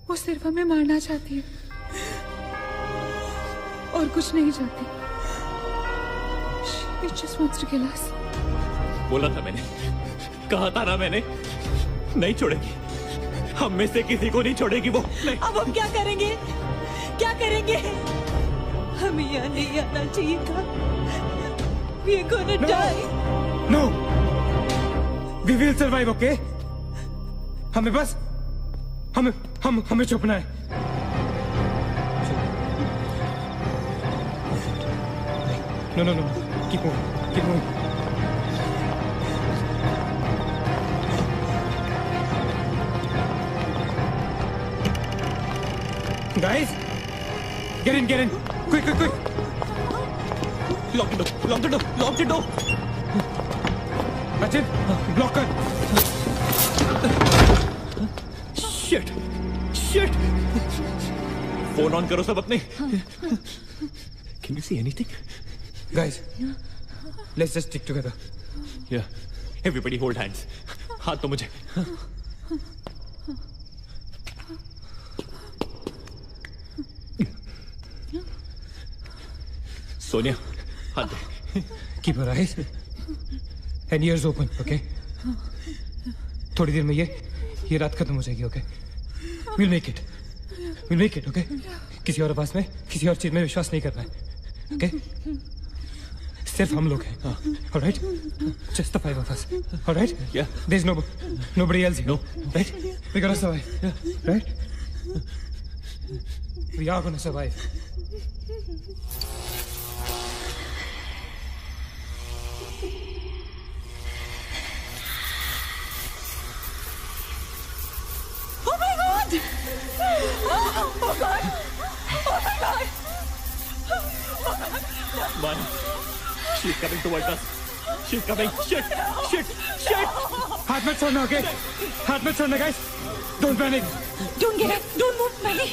वो सिर्फ हमें मारना चाहती है और कुछ नहीं चाहती। She just wants to kill us. बोला था मैंने, कहा था ना मैंने, नहीं छोड़ेगी, हम में से किसी को नहीं छोड़ेगी वो। नहीं। अब हम क्या करेंगे? क्या करेंगे? हमें यहाँ नहीं आना चाहिए था। We are gonna die. No. We will survive, okay? हमें बस हमें छुपना है। No. Keep moving. Guys, get in. Quick. Lock the door. Rachit, block कर। Shit. फोन ऑन करो सब अपने। Can you see anything? Guys, let's just stick together. Yeah. Everybody hold hands. हाथ तो मुझे। सोनिया, हाथ दे। Keep your eyes and ears open, okay? थोड़ी देर में ये रात खत्म हो जाएगी, okay? We'll make it, okay? किसी और आवाज में, किसी और चीज में विश्वास नहीं करना है, okay? सिर्फ हम लोग हैं, all right? Just the 5 of us, all right? Yeah. There's nobody else here, no, right? We're gonna survive, right? We are gonna survive. Oh my God! Man, she's coming towards us. She's coming. Shit! हाथ मत छोड़ना, okay? हाथ मत छोड़ना, guys. Don't panic. Don't get up. Don't move, Manny.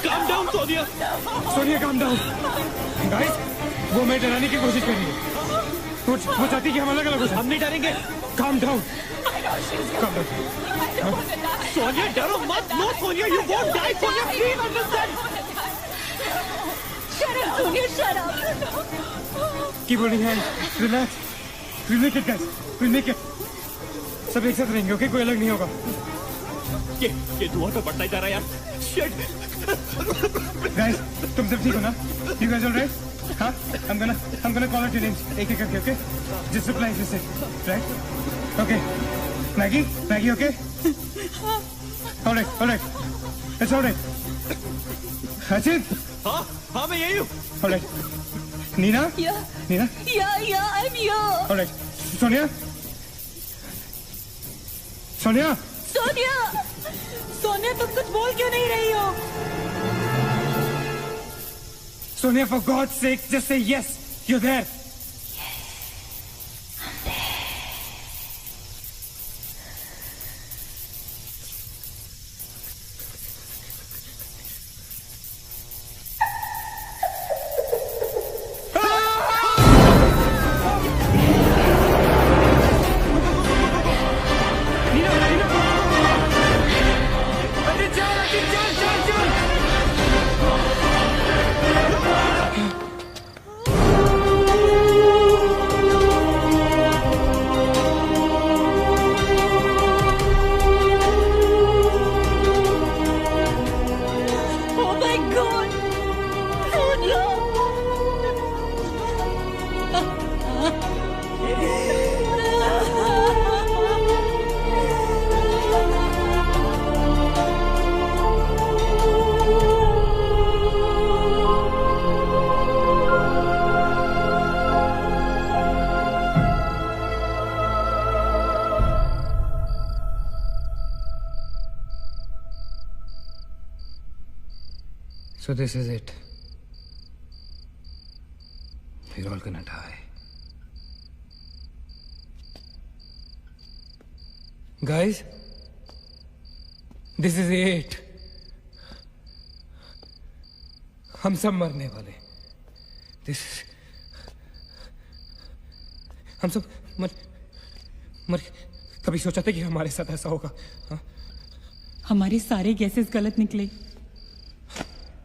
Calm down, Sonia. Sonia, calm down. Guys, वो मैं डराने की कोशिश कर रही है। वो चाहती कि हम अलग अलग हो जाएं। हम नहीं डरेंगे। Calm down. Calm down. Sonia डरो मत। No Sonia, you won't die. Sonia please understand. Shut up, Sonia, shut up. Keep holding hands. Relax. We'll make it, guys. We'll make it. सब एक साथ रहेंगे, ओके? कोई अलग नहीं होगा। ये धुआं तो बढ़ता ही जा रहा है यार। Shit. Guys, तुम सब ठीक हो ना? You guys all right? हाँ? I'm gonna call out your names एक एक करके, okay? Just reply just say, right? Okay. Maggie, okay? All right. It's all right. Achit? हाँ मैं यही हूँ। All right. Nina? Yeah. Nina? Yeah, I'm here. All right. Sonia? Sonia, तुम कुछ बोल क्यों नहीं रही हो? Sonia, for God's sake, just say yes. You're there. So this is it. We're all gonna die. Guys, this is it. हम सब मरने वाले. This हम सब मर कभी सोचा था कि हमारे साथ ऐसा होगा? हाँ? हमारे सारे गैसेस गलत निकले.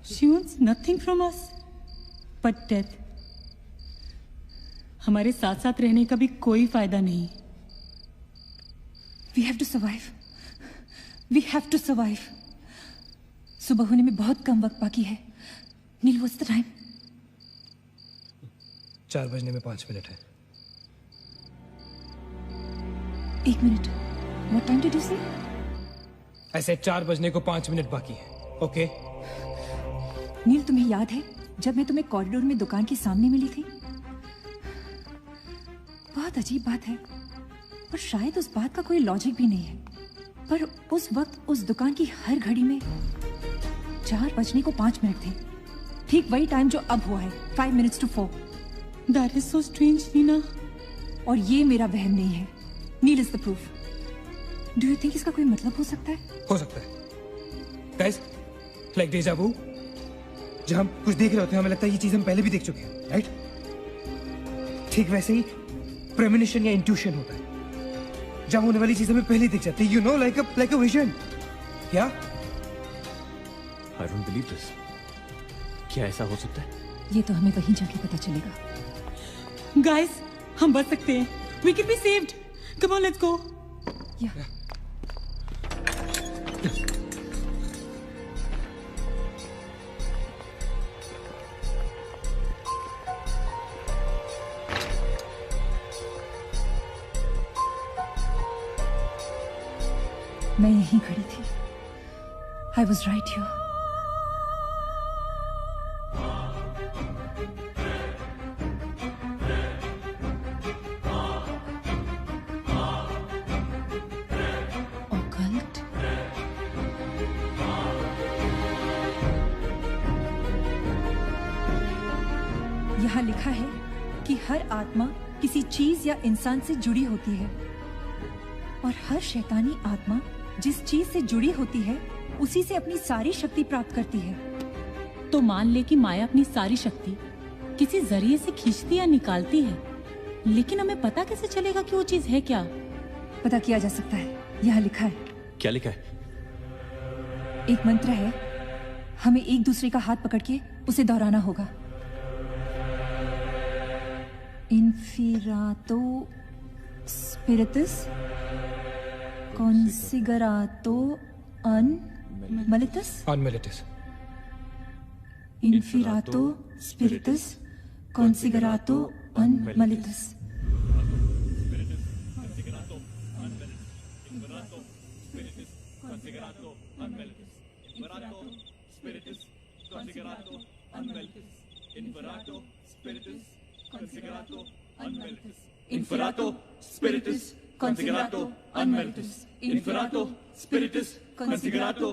She wants nothing from us but death. हमारे साथ साथ रहने का भी कोई फायदा नहीं. We have to survive. We have to survive. सुबह होने में बहुत कम वक्त बाकी है. नील, what's the time? 4 बजने में 5 मिनट है. 1 minute. What time did you say? ऐसे 4 बजने को 5 मिनट बाकी है. ओके? नील, तुम्हें याद है जब मैं तुम्हें कॉरिडोर में दुकान के सामने मिली थी? बहुत अजीब बात है, पर शायद उस बात का कोई लॉजिक भी नहीं है, पर उस वक्त उस दुकान की हर घड़ी में 4 बजने को 5 मिनट थे. ठीक वही टाइम जो अब हुआ है, 5 minutes to 4. That is so strange, Neena. और ये मेरा वहम नहीं है. Neel is the proof. Do you think इसका कोई मतलब हो सकता है? हो सकता है. Guys, like deja vu. जब हम कुछ देख रहे होते हैं हमें लगता है ये चीज हम पहले भी देख चुके हैं, राइट? ठीक वैसे ही प्रेमोनिशन या इंट्यूशन होता है. जब होने वाली चीज हमें पहले दिख जाती है, you know, like a vision. क्या? I don't believe this. क्या ऐसा हो सकता है? ये तो हमें वहीं जाके पता चलेगा. Guys, हम बच सकते हैं. We can be saved. Come on, let's go. Yeah. मैं यहीं खड़ी थी. I was right here. Occult? यहाँ लिखा है कि हर आत्मा किसी चीज या इंसान से जुड़ी होती है, और हर शैतानी आत्मा जिस चीज से जुड़ी होती है उसी से अपनी सारी शक्ति प्राप्त करती है. तो मान ले कि माया अपनी सारी शक्ति किसी जरिए से खींचती या निकालती है, लेकिन हमें पता कैसे चलेगा कि वो चीज है क्या? पता किया जा सकता है, यहाँ लिखा है। क्या लिखा है? एक मंत्र है, हमें एक दूसरे का हाथ पकड़ के उसे दोहराना होगा। इन्फिरातो स्पिरिटस कॉन्सिगरातो अनमिलिटस। Inferato spiritus considerato unmalitus. Inferato spiritus considerato unmalitus. Inferato spiritus considerato unmalitus. Inferato spiritus considerato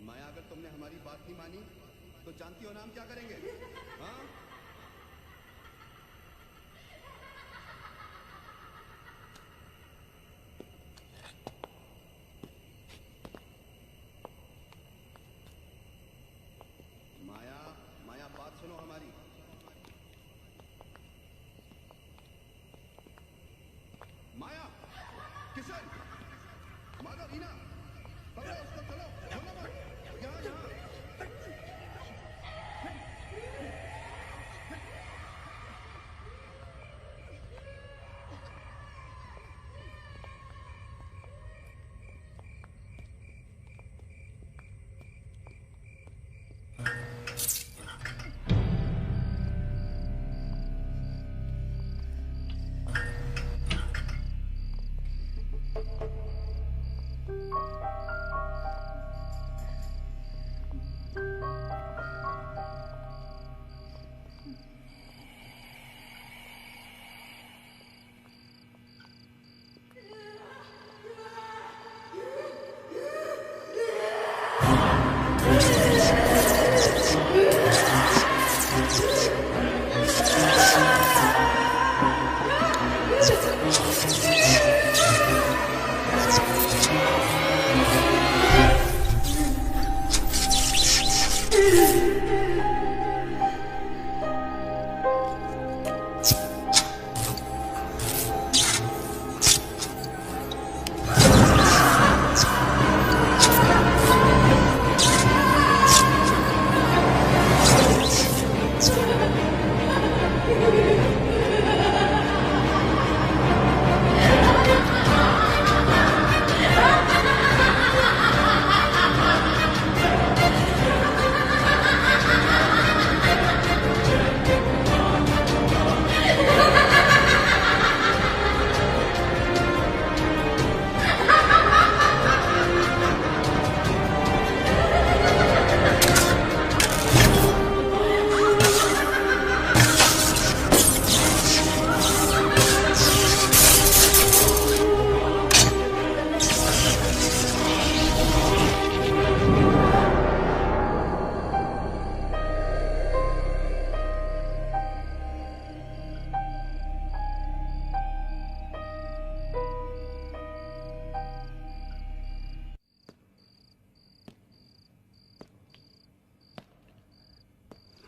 माया, अगर तुमने हमारी बात नहीं मानी तो जानती हो ना हम क्या करेंगे? हाँ? माया, माया बात सुनो हमारी। माया, किशन, माधव, रीना, पकड़ो उसको, चलो, बोलो मत, यहाँ यहाँ।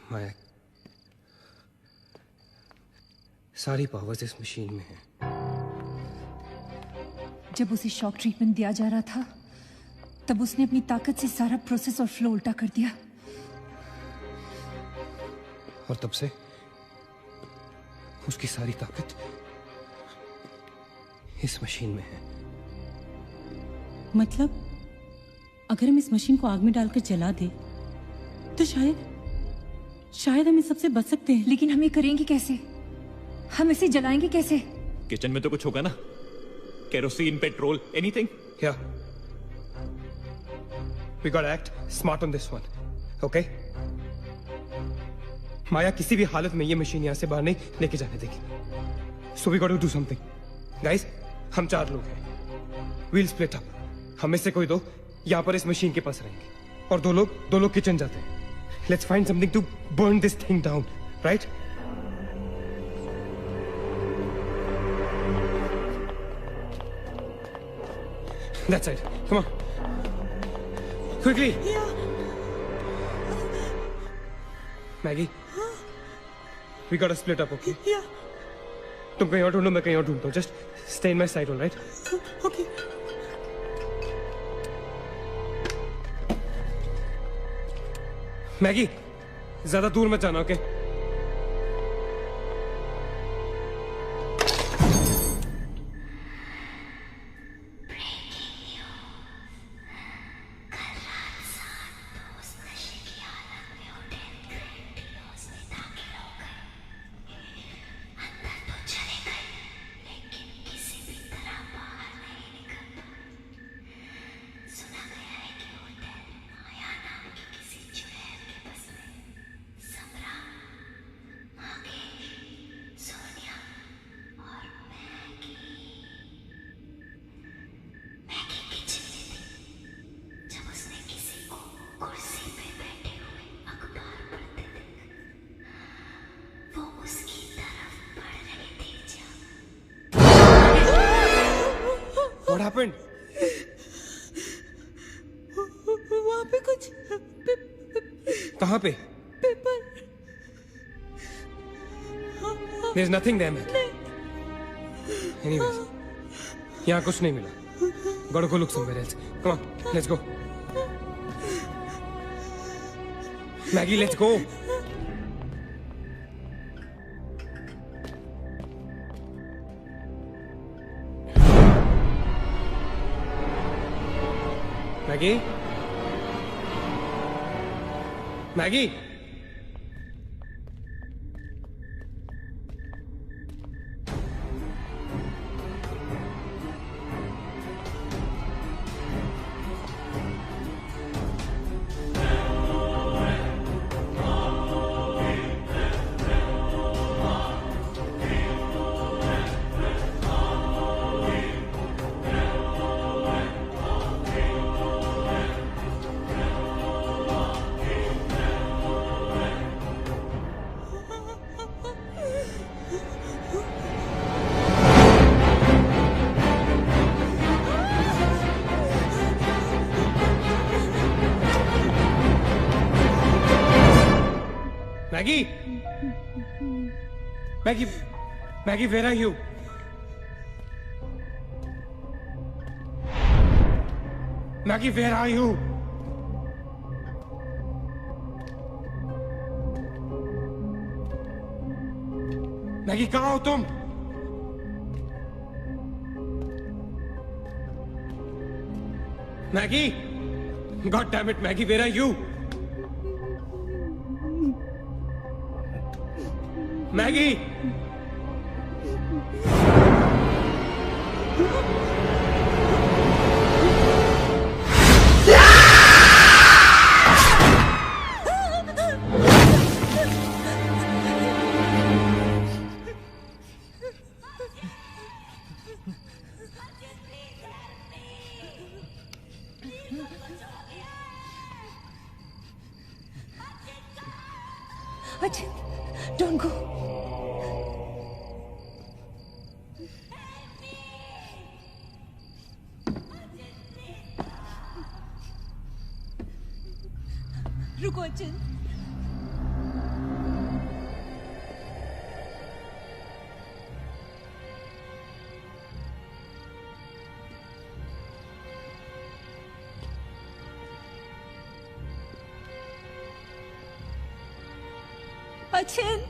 माया, सारी पावर्स इस मशीन में है। जब उसे शॉक ट्रीटमेंट दिया जा रहा था तब उसने अपनी ताकत से सारा प्रोसेस और फ्लो उल्टा कर दिया, और तब से उसकी सारी ताकत इस मशीन में है। मतलब अगर हम इस मशीन को आग में डालकर जला दे तो शायद हम इस सबसे बच सकते हैं। लेकिन हम ये करेंगे कैसे? हम इसे जलाएंगे कैसे? किचन में तो कुछ होगा ना, kerosene, petrol, anything. Yeah. We gotta act smart on this one. Okay? माया किसी भी हालत में ये मशीन यहां से बाहर नहीं लेके जाने देगी। So we gotta do something. Guys, हम 4 लोग हैं। We'll split up. हमें से कोई 2 यहां पर इस मशीन के पास रहेंगे और 2 लोग किचन जाते हैं। Let's find something to burn this thing down, right? That's it. Come on. Quickly. Yeah. Maggie. We gotta split up, okay? Yeah. तुम कहीं और ढूंढो, मैं कहीं और ढूंढता हूँ. Just stay in my side, all right? Okay. Maggi, ज्यादा दूर मत जाना, okay? What happened? वहाँ पे कुछ कहाँ पे? Paper. There's nothing there, man. Anyways, यहाँ कुछ नहीं मिला. Gotta go look somewhere else. Come on, let's go. Maggie, let's go. Maggie? Maggie? Maggie? Maggie, where are you? Maggie, where are you? Maggie, कहाँ हो तुम? Maggie? God damn it, Maggie, where are you? Maggie! Achin, don't go. रुको Achin. Achin!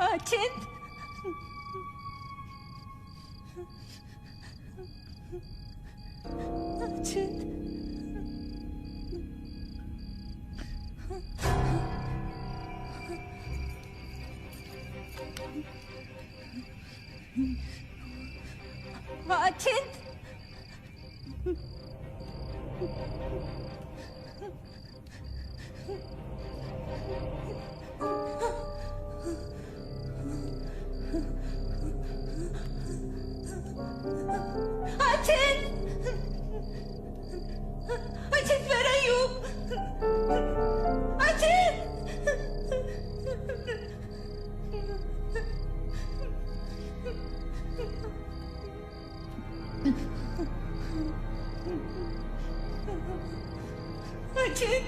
अचिंत अचिंत Achint Achin, where are you? Achin! Achin!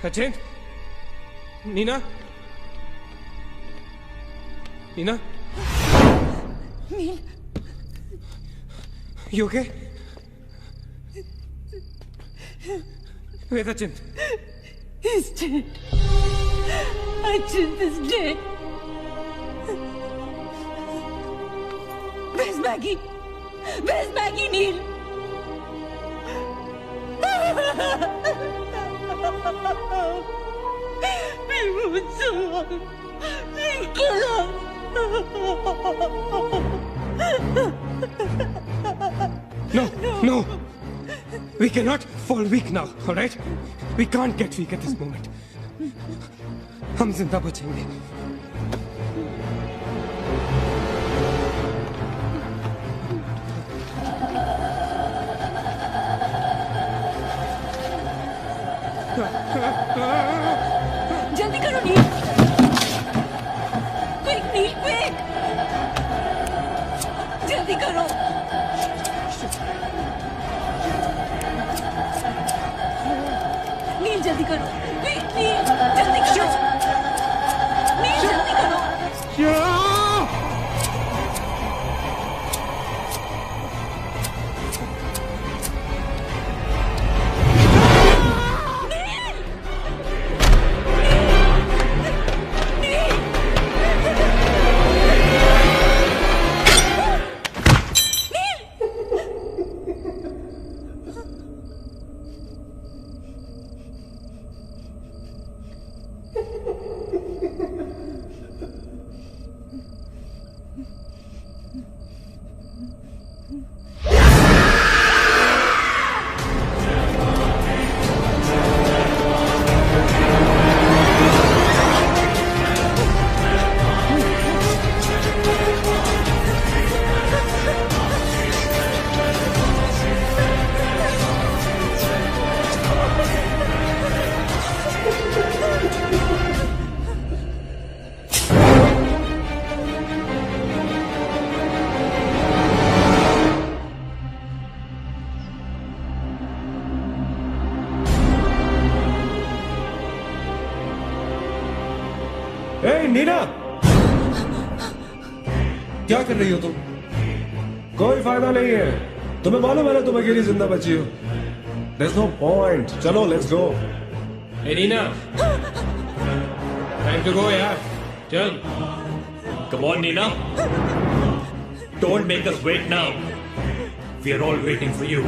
अचिंत, Neena, Neena, nil, you okay? Where's Achint? He's dead. Achint is dead. Where's Maggie? Where's Maggie, Neil? He won't survive. He'll kill us. No. We cannot fall weak now, all right? We can't get weak at this moment. हम जिंदा बचेंगे. जल्दी करो नील. Quick, नील, quick. जल्दी करो. नील जल्दी करो. Quick, नील जल्दी करो. नील जल्दी करो. नीना, क्या कर रही हो तुम? कोई फायदा नहीं है. तुम्हें मालूम है ना तुम अकेली जिंदा बची हो. There's no point. चलो, let's go. Hey Neena, time to go यार. चल. Come on Neena. Don't make us wait now. We are all waiting for you.